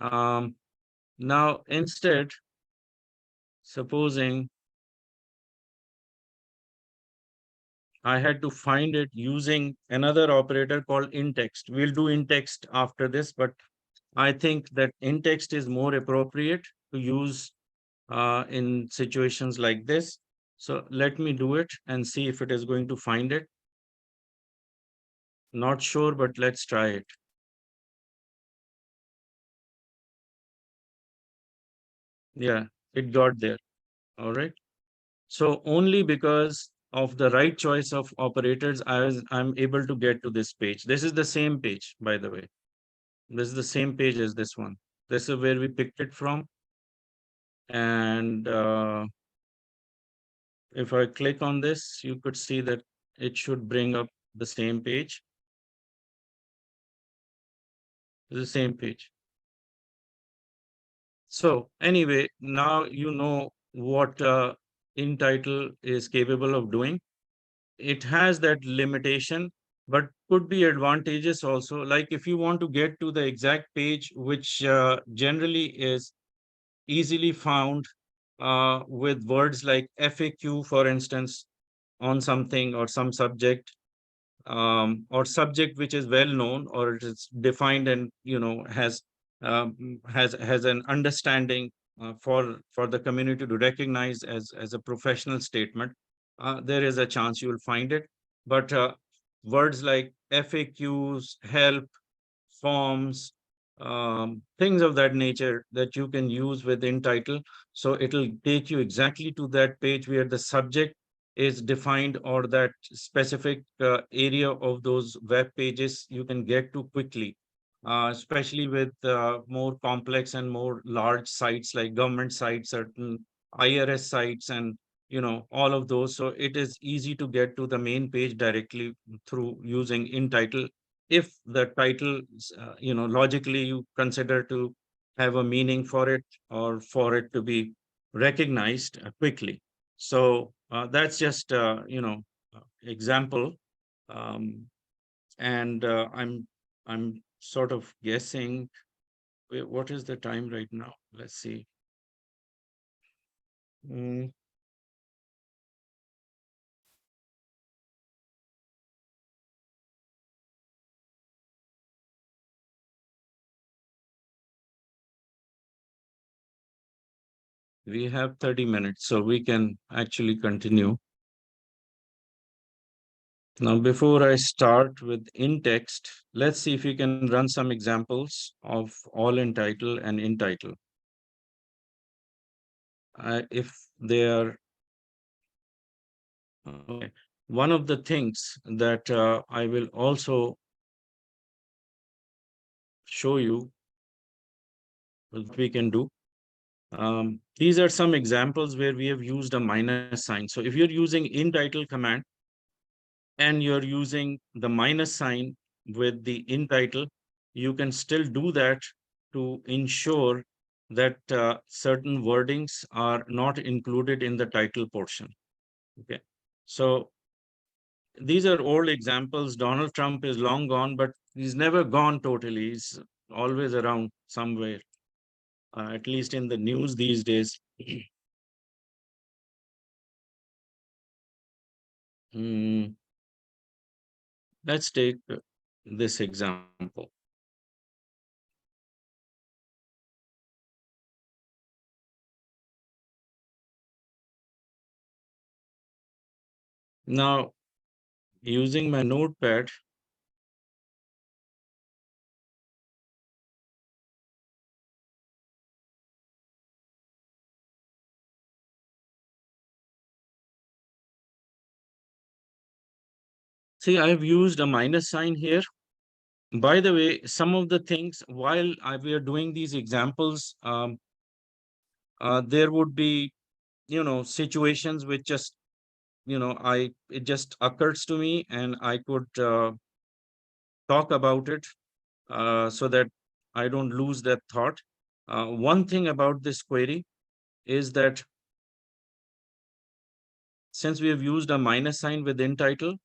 Um, Now, instead, supposing I had to find it using another operator called in-text. We'll do in-text after this, but I think that in-text is more appropriate to use in situations like this. So let me do it and see if it is going to find it. Not sure, but let's try it. Yeah, it got there. All right. So only because of the right choice of operators, I'm able to get to this page. This is the same page, by the way. This is the same page as this one. This is where we picked it from. And if I click on this, you could see that it should bring up the same page, the same page. So anyway, now you know what in title is capable of doing. It has that limitation, but could be advantageous also. Like if you want to get to the exact page, which generally is easily found with words like FAQ, for instance, on something or some subject, or subject which is well known or it is defined and has an understanding for the community to recognize as a professional statement, there is a chance you will find it. But words like FAQs, help, forms, things of that nature that you can use within title. So it'll take you exactly to that page where the subject is defined, or that specific area of those web pages you can get to quickly, especially with more complex and more large sites like government sites, certain IRS sites, and all of those. So it is easy to get to the main page directly through using in title, if the title, logically you consider to have a meaning for it, or for it to be recognized quickly. So that's just example. um, and I'm sort of guessing. Wait, what is the time right now? Let's see. Mm, We have 30 minutes, so we can actually continue. Now, before I start with in text, let's see if we can run some examples of all in title and in title. If they are okay. One of the things that I will also show you what we can do. These are some examples where we have used a minus sign. So if you're using in title command and you're using the minus sign with the in title, you can still do that to ensure that certain wordings are not included in the title portion. Okay. So these are old examples. Donald Trump is long gone, but he's never gone totally. He's always around somewhere, at least in the news these days. Hmm. Let's take this example. Now, using my notepad, see, I've used a minus sign here. By the way, some of the things while we are doing these examples, there would be, situations which just, it just occurs to me and I could talk about it so that I don't lose that thought. One thing about this query is that since we have used a minus sign within title,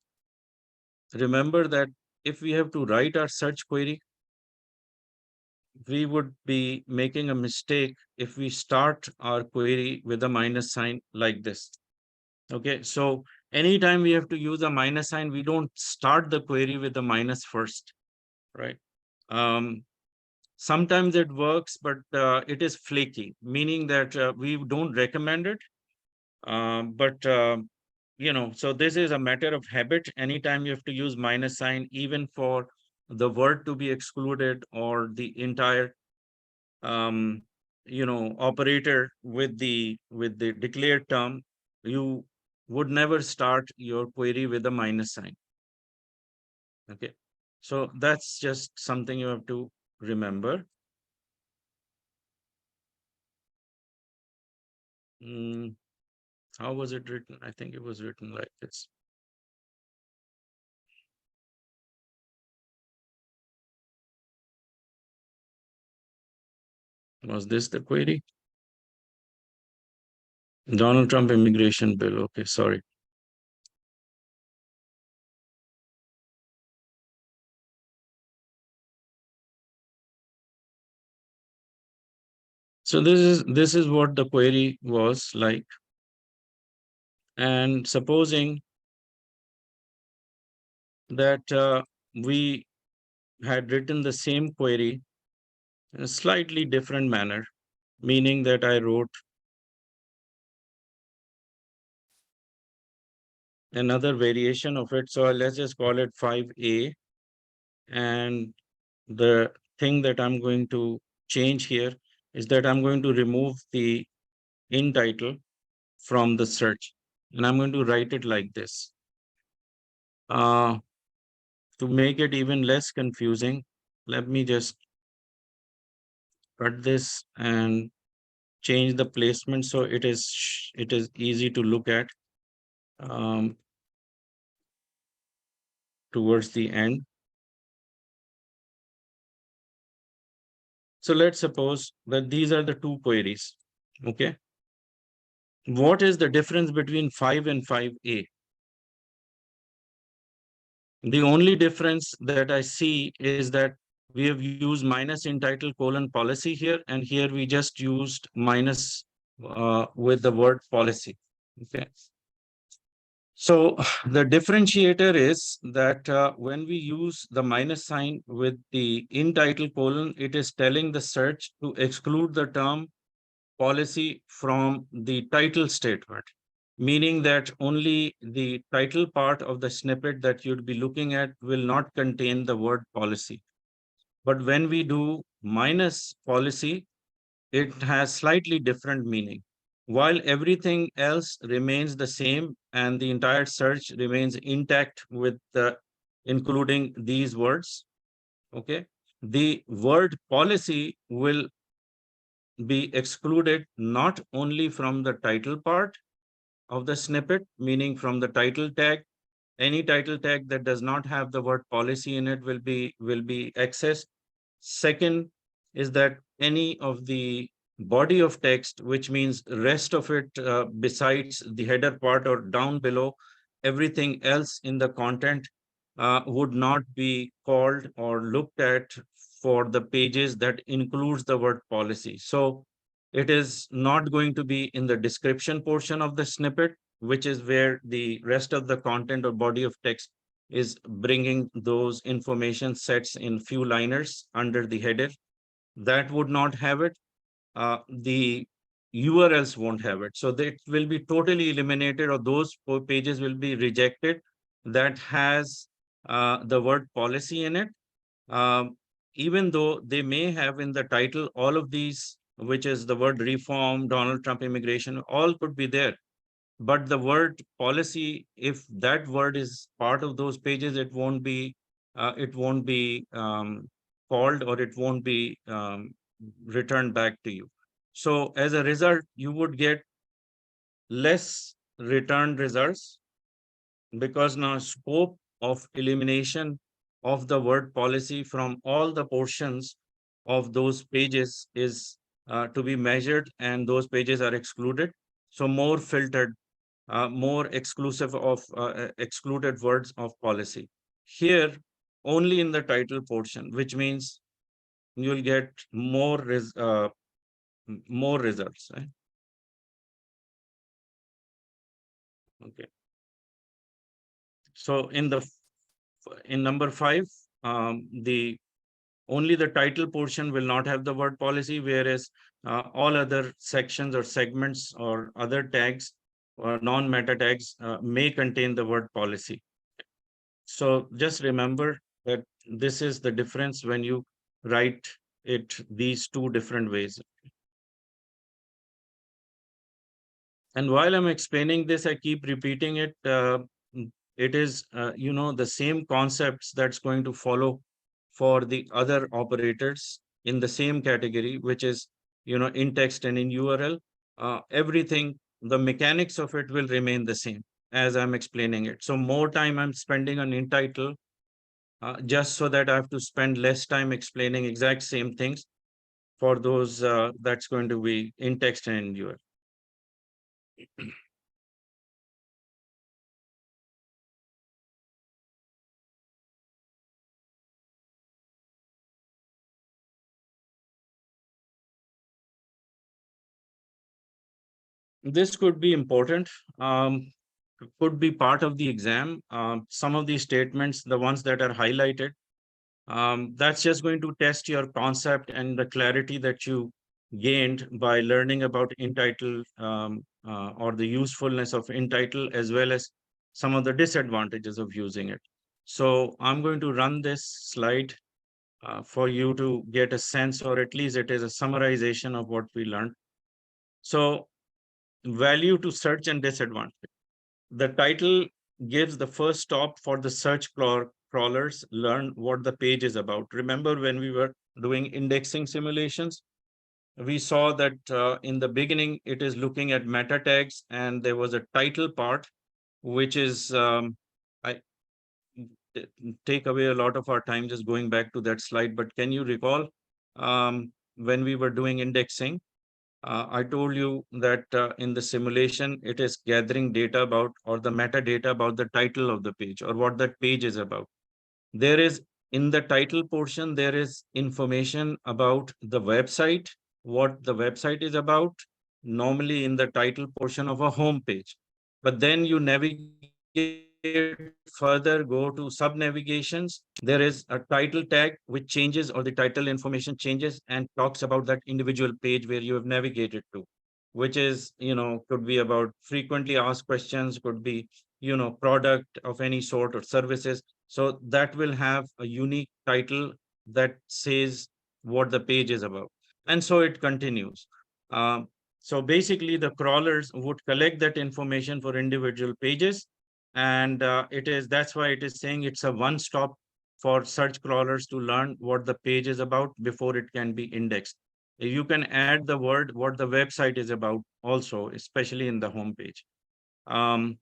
remember that if we have to write our search query, we would be making a mistake if we start our query with a minus sign like this. Okay, so anytime we have to use a minus sign, we don't start the query with the minus first, right? Um, Sometimes it works, but it is flaky, meaning that we don't recommend it. But so this is a matter of habit. Anytime you have to use minus sign, even for the word to be excluded or the entire operator with the declared term, you would never start your query with a minus sign. Okay, so that's just something you have to remember. Mm, how was it written? I think it was written like this. Was this the query? Donald Trump immigration bill. Okay, sorry. So this is what the query was like. And supposing that we had written the same query in a slightly different manner, meaning that I wrote another variation of it. So let's just call it 5A. And the thing that I'm going to change here is that I'm going to remove the in title from the search. And I'm going to write it like this. To make it even less confusing, let me just cut this and change the placement so it is easy to look at um, towards the end. So let's suppose that these are the two queries. Okay. What is the difference between 5 and 5A? The only difference that I see is that we have used minus in title colon policy here, and here we just used minus with the word policy. Okay. So the differentiator is that when we use the minus sign with the in title colon, it is telling the search to exclude the term policy from the title statement, meaning that only the title part of the snippet that you'd be looking at will not contain the word policy. But when we do minus policy, it has slightly different meaning. While everything else remains the same and the entire search remains intact with including these words, okay, the word policy will be excluded not only from the title part of the snippet, meaning from the title tag. Any title tag that does not have the word policy in it will be accessed. Second is that any of the body of text, which means rest of it besides the header part or down below, everything else in the content would not be called or looked at for the pages that includes the word policy. So it is not going to be in the description portion of the snippet, which is where the rest of the content or body of text is bringing those information sets in few liners under the header. That would not have it. The URLs won't have it. So that will be totally eliminated, or those pages will be rejected that has the word policy in it. Even though they may have in the title all of these, which is the word reform, Donald Trump immigration, all could be there. But the word policy, if that word is part of those pages, it won't be called, or it won't be returned back to you. So as a result, you would get less returned results, because now scope of elimination of the word policy from all the portions of those pages is to be measured, and those pages are excluded. So more filtered, more exclusive of excluded words of policy. Here, only in the title portion, which means you'll get more results. Right? Okay. So in number 5, the only the title portion will not have the word policy, whereas all other sections or segments or other tags or non-meta tags may contain the word policy. So just remember that this is the difference when you write it these two different ways. And while I'm explaining this, I keep repeating it. It is, the same concepts that's going to follow for the other operators in the same category, which is, in text and in URL. Everything, the mechanics of it will remain the same as I'm explaining it. So more time I'm spending on in title, just so that I have to spend less time explaining exact same things for those that's going to be in text and in URL. This could be important, could be part of the exam. Some of these statements, the ones that are highlighted, that's just going to test your concept and the clarity that you gained by learning about entitle, or the usefulness of entitle, as well as some of the disadvantages of using it. So I'm going to run this slide for you to get a sense, or at least it is a summarization of what we learned. So value to search and disadvantage. The title gives the first stop for the search crawlers learn what the page is about. Remember when we were doing indexing simulations, we saw that in the beginning, it is looking at meta tags, and there was a title part, which is, I take away a lot of our time just going back to that slide, but can you recall when we were doing indexing, I told you that in the simulation, it is gathering data about, or the metadata about the title of the page or what that page is about. There is, in the title portion, there is information about the website, what the website is about, normally in the title portion of a home page. But then you navigate further go to sub navigations, there is a title tag which changes, or the title information changes and talks about that individual page where you have navigated to, which is, could be about frequently asked questions, could be, product of any sort or services. So that will have a unique title that says what the page is about. And so it continues. Um, so basically, the crawlers would collect that information for individual pages, and that's why it is saying it's a one-stop for search crawlers to learn what the page is about before it can be indexed. You can add the word what the website is about also, especially in the home page. Um,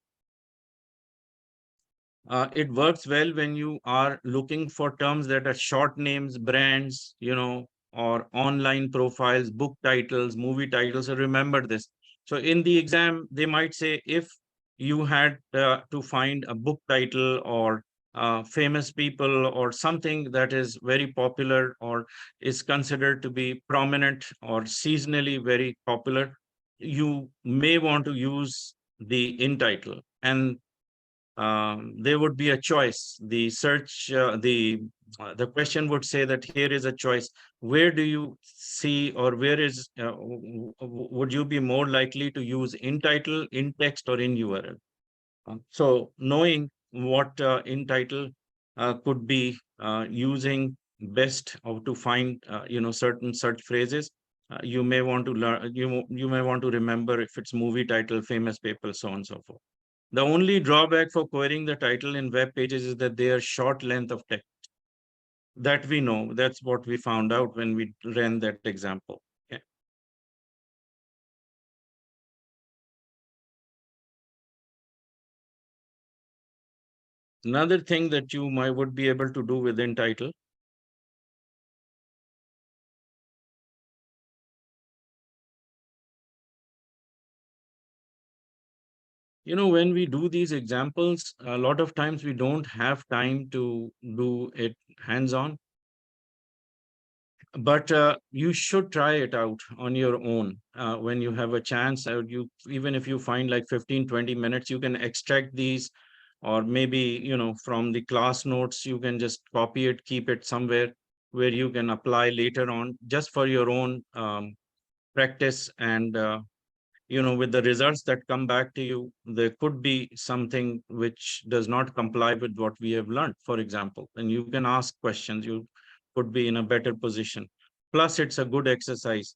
it works well when you are looking for terms that are short names, brands, or online profiles, book titles, movie titles. So remember this. So in the exam, they might say if you had to find a book title or famous people or something that is very popular or is considered to be prominent or seasonally very popular, you may want to use the in title. And there would be a choice. The question would say that here is a choice. Where do you see, or where is would you be more likely to use in title, in text, or in URL? So knowing what in title could be using best how to find certain search phrases. You may want to learn. You may want to remember if it's movie title, famous people, so on and so forth. The only drawback for querying the title in web pages is that they are short length of text. That we know. That's what we found out when we ran that example. Okay. Another thing that you might would be able to do within title. When we do these examples, a lot of times we don't have time to do it hands-on. But you should try it out on your own when you have a chance. Even if you find like 15-20 minutes, you can extract these, or maybe from the class notes you can just copy it, keep it somewhere where you can apply later on, just for your own practice. And with the results that come back to you, there could be something which does not comply with what we have learned, for example, and you can ask questions. You could be in a better position. Plus, it's a good exercise.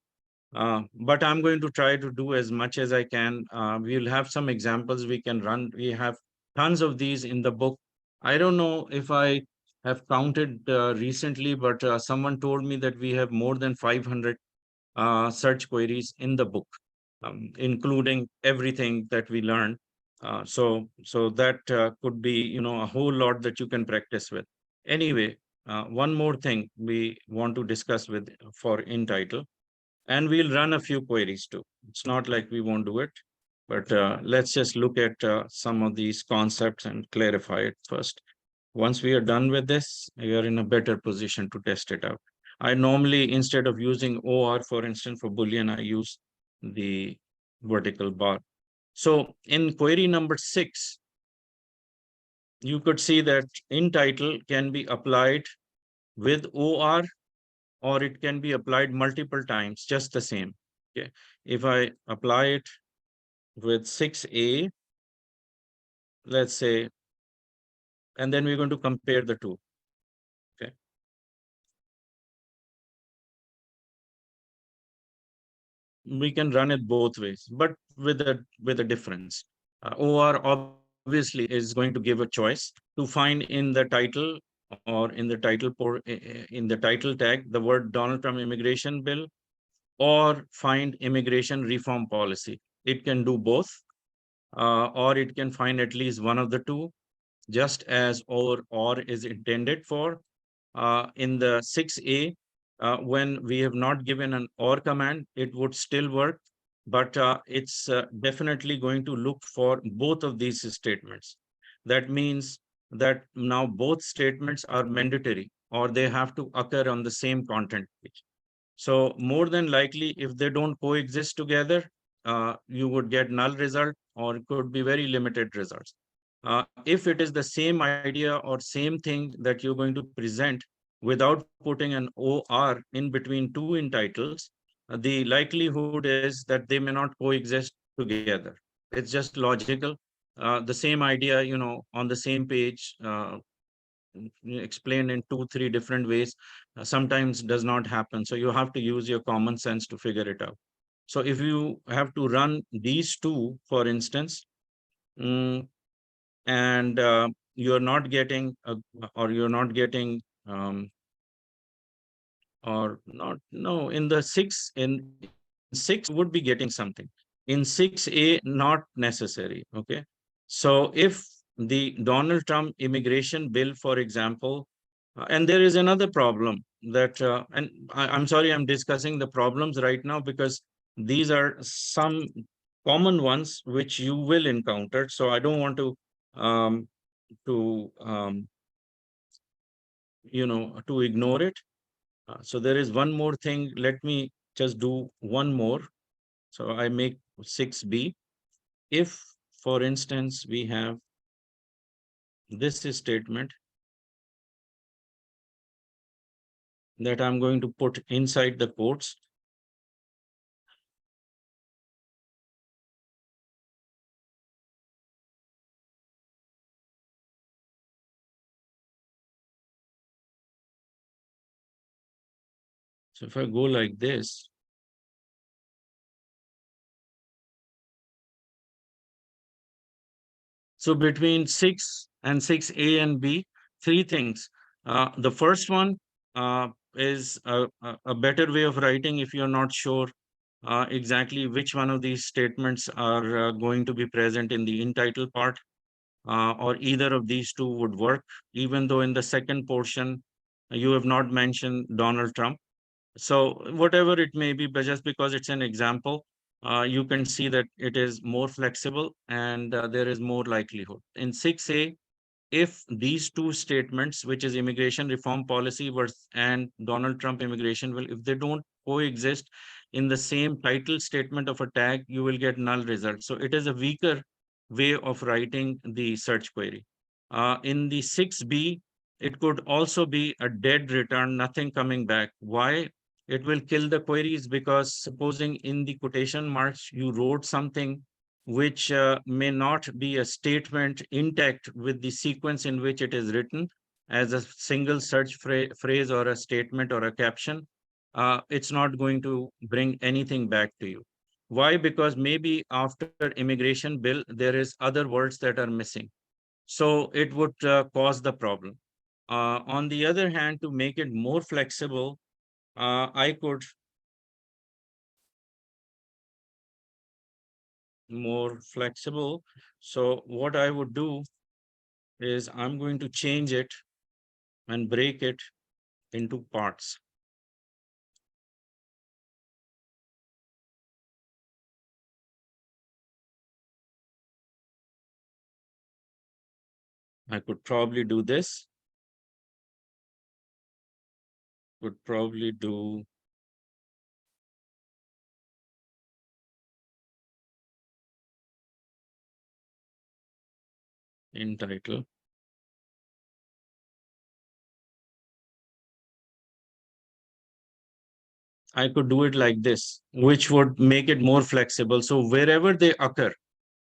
But I'm going to try to do as much as I can. We'll have some examples we can run. We have tons of these in the book. I don't know if I have counted recently, but someone told me that we have more than 500 search queries in the book, including everything that we learned. So that could be, a whole lot that you can practice with. Anyway, one more thing we want to discuss with for in title, and we'll run a few queries too. It's not like we won't do it, but let's just look at some of these concepts and clarify it first. Once we are done with this, we are in a better position to test it out. I normally, instead of using OR, for instance, for Boolean, I use the vertical bar. So in query number 6, you could see that in title can be applied with OR, or it can be applied multiple times, just the same. Okay. If I apply it with 6A, let's say, and then we're going to compare the two. Okay. We can run it both ways, but with a difference. OR obviously is going to give a choice to find in the title, or in the title in the title tag, the word Donald Trump immigration bill, or find immigration reform policy. It can do both, or it can find at least one of the two, just as or is intended for. In the 6A, when we have not given an or command, it would still work, but it's definitely going to look for both of these statements. That means that now both statements are mandatory, or they have to occur on the same content page. So more than likely, if they don't coexist together, you would get null result, or it could be very limited results. If it is the same idea or same thing that you're going to present without putting an OR in between two in titles, the likelihood is that they may not coexist together. It's just logical. The same idea, on the same page, explained in two, three different ways, sometimes does not happen. So you have to use your common sense to figure it out. So if you have to run these two, for instance, mm, and you're not getting, or you're not getting, or not, no, in the six, in six, you would be getting something. In 6A, not necessary. Okay. So if the Donald Trump immigration bill, for example, and there is another problem that, and I'm sorry, I'm discussing the problems right now because these are some common ones which you will encounter. So I don't want um, to to ignore it. So there is one more thing. Let me just do one more. So I make 6B. If, for instance, we have this statement that I'm going to put inside the quotes. So if I go like this, so between 6 and 6A and B, three things. The first one is a better way of writing if you're not sure exactly which one of these statements are going to be present in the in title part, or either of these two would work, even though in the second portion you have not mentioned Donald Trump. So whatever it may be, but just because it's an example, you can see that it is more flexible and there is more likelihood. In 6A, if these two statements, which is immigration reform policy versus and Donald Trump immigration will, if they don't coexist in the same title statement of a tag, you will get null results. So it is a weaker way of writing the search query. In the 6B, it could also be a dead return, nothing coming back. Why? It will kill the queries because supposing in the quotation marks you wrote something which may not be a statement intact with the sequence in which it is written as a single search phrase or a statement or a caption, it's not going to bring anything back to you. Why? Because maybe after immigration bill, there is other words that are missing. So it would cause the problem. On the other hand, to make it more flexible, I could more flexible. So what I would do is I'm going to change it and break it into parts. I could probably do this, could probably do in title. I could do it like this, which would make it more flexible. So wherever they occur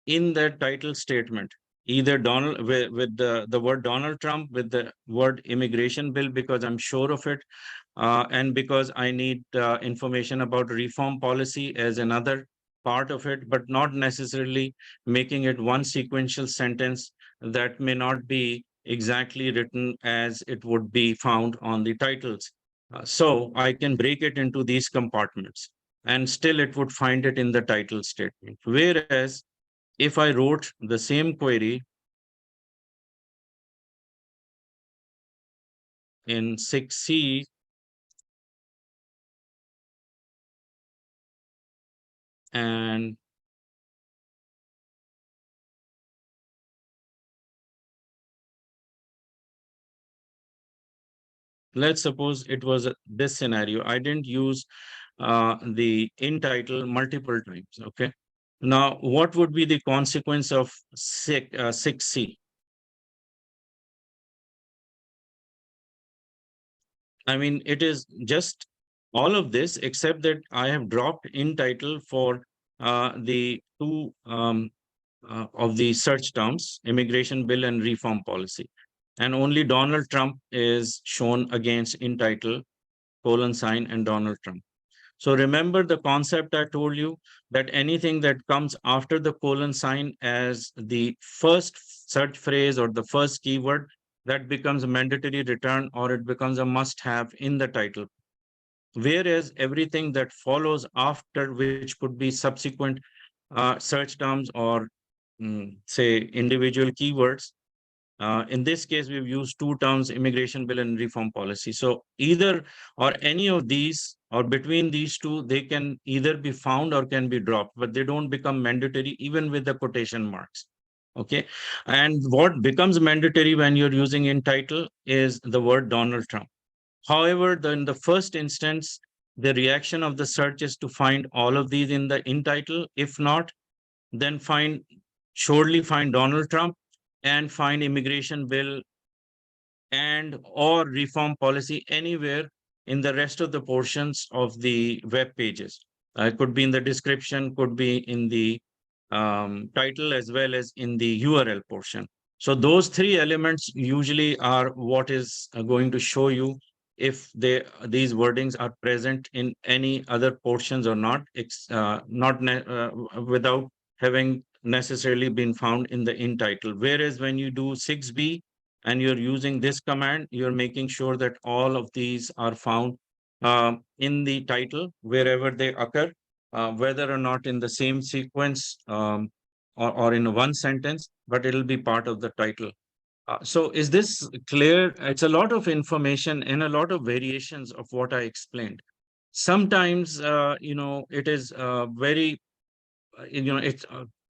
in that title statement, either Donald with the word Donald Trump, with the word immigration bill, because I'm sure of it, and because I need information about reform policy as another part of it, but not necessarily making it one sequential sentence that may not be exactly written as it would be found on the titles. So I can break it into these compartments and still it would find it in the title statement. Whereas if I wrote the same query in 6C, and let's suppose it was this scenario. I didn't use the in title multiple times. Okay. Now, what would be the consequence of 6C? I mean, it is just all of this, except that I have dropped in title for the two of the search terms, immigration bill and reform policy. And only Donald Trump is shown against in title, colon sign, and Donald Trump. So remember the concept I told you, that anything that comes after the colon sign as the first search phrase or the first keyword, that becomes a mandatory return, or it becomes a must have in the title. Whereas everything that follows after, which could be subsequent search terms or say individual keywords, in this case, we've used two terms, immigration bill and reform policy. So either or any of these or between these two, they can either be found or can be dropped, but they don't become mandatory even with the quotation marks. Okay. And what becomes mandatory when you're using in title is the word Donald Trump. However, in the first instance, the reaction of the search is to find all of these in the in title. If not, then surely find Donald Trump and find immigration bill and or reform policy anywhere in the rest of the portions of the web pages. It could be in the description, could be in the title, as well as in the URL portion. So those three elements usually are what is going to show you if these wordings are present in any other portions or not, without having necessarily been found in the in title. Whereas when you do 6b and you're using this command, you're making sure that all of these are found in the title wherever they occur, whether or not in the same sequence, or in one sentence, but it'll be part of the title. So is this clear? It's a lot of information and a lot of variations of what I explained. Sometimes, it is very,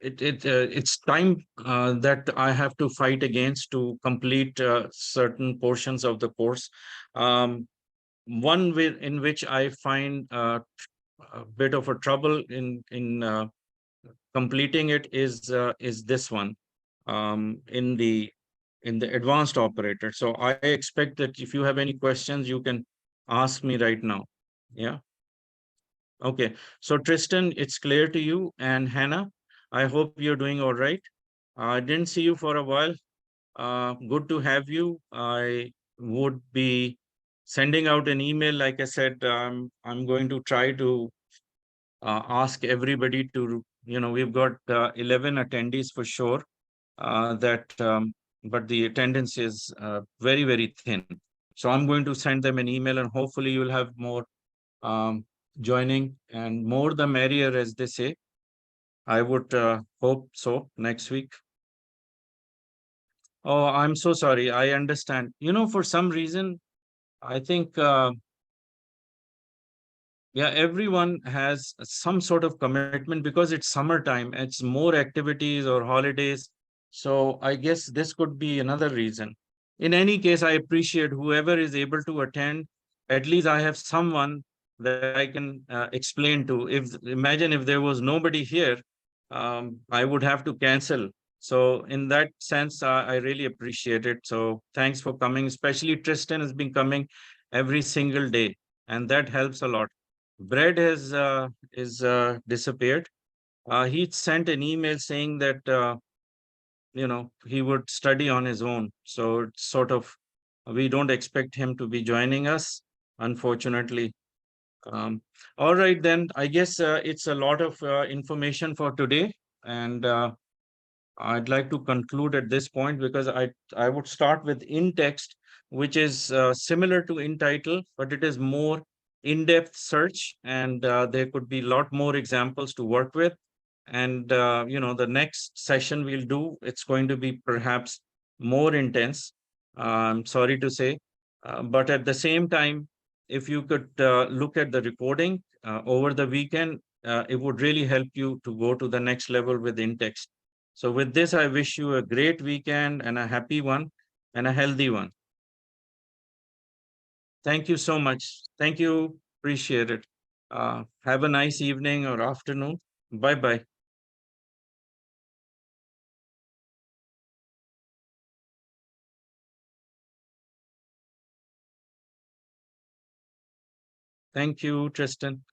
it's time that I have to fight against to complete certain portions of the course. One in which I find a bit of a trouble in completing it is this one, in the advanced operator. So I expect that if you have any questions, you can ask me right now. Yeah. Okay. So Tristan, it's clear to you, and Hannah, I hope you're doing all right. I didn't see you for a while. Good to have you. I would be sending out an email. Like I said, I'm going to try to ask everybody to, we've got 11 attendees for sure, but the attendance is very, very thin. So I'm going to send them an email, and hopefully you'll have more joining, and more the merrier, as they say. I would hope so next week. Oh, I'm so sorry. I understand. For some reason, I think, yeah, everyone has some sort of commitment because it's summertime, it's more activities or holidays. So I guess this could be another reason. In any case, I appreciate whoever is able to attend. At least I have someone that I can explain to. Imagine if there was nobody here, I would have to cancel. So in that sense, I really appreciate it. So thanks for coming. Especially Tristan has been coming every single day, and that helps a lot. Brad has is disappeared. He sent an email saying that he would study on his own. So it's sort of, we don't expect him to be joining us, unfortunately. Um, all right, then I guess it's a lot of information for today, and I'd like to conclude at this point because I would start with in text, which is similar to in title, but it is more in-depth search, and there could be a lot more examples to work with. And the next session we'll do, it's going to be perhaps more intense. I'm sorry to say, but at the same time, if you could look at the recording over the weekend, it would really help you to go to the next level with in text. So with this, I wish you a great weekend and a happy one and a healthy one. Thank you so much. Thank you. Appreciate it. Have a nice evening or afternoon. Bye bye. Thank you, Tristan.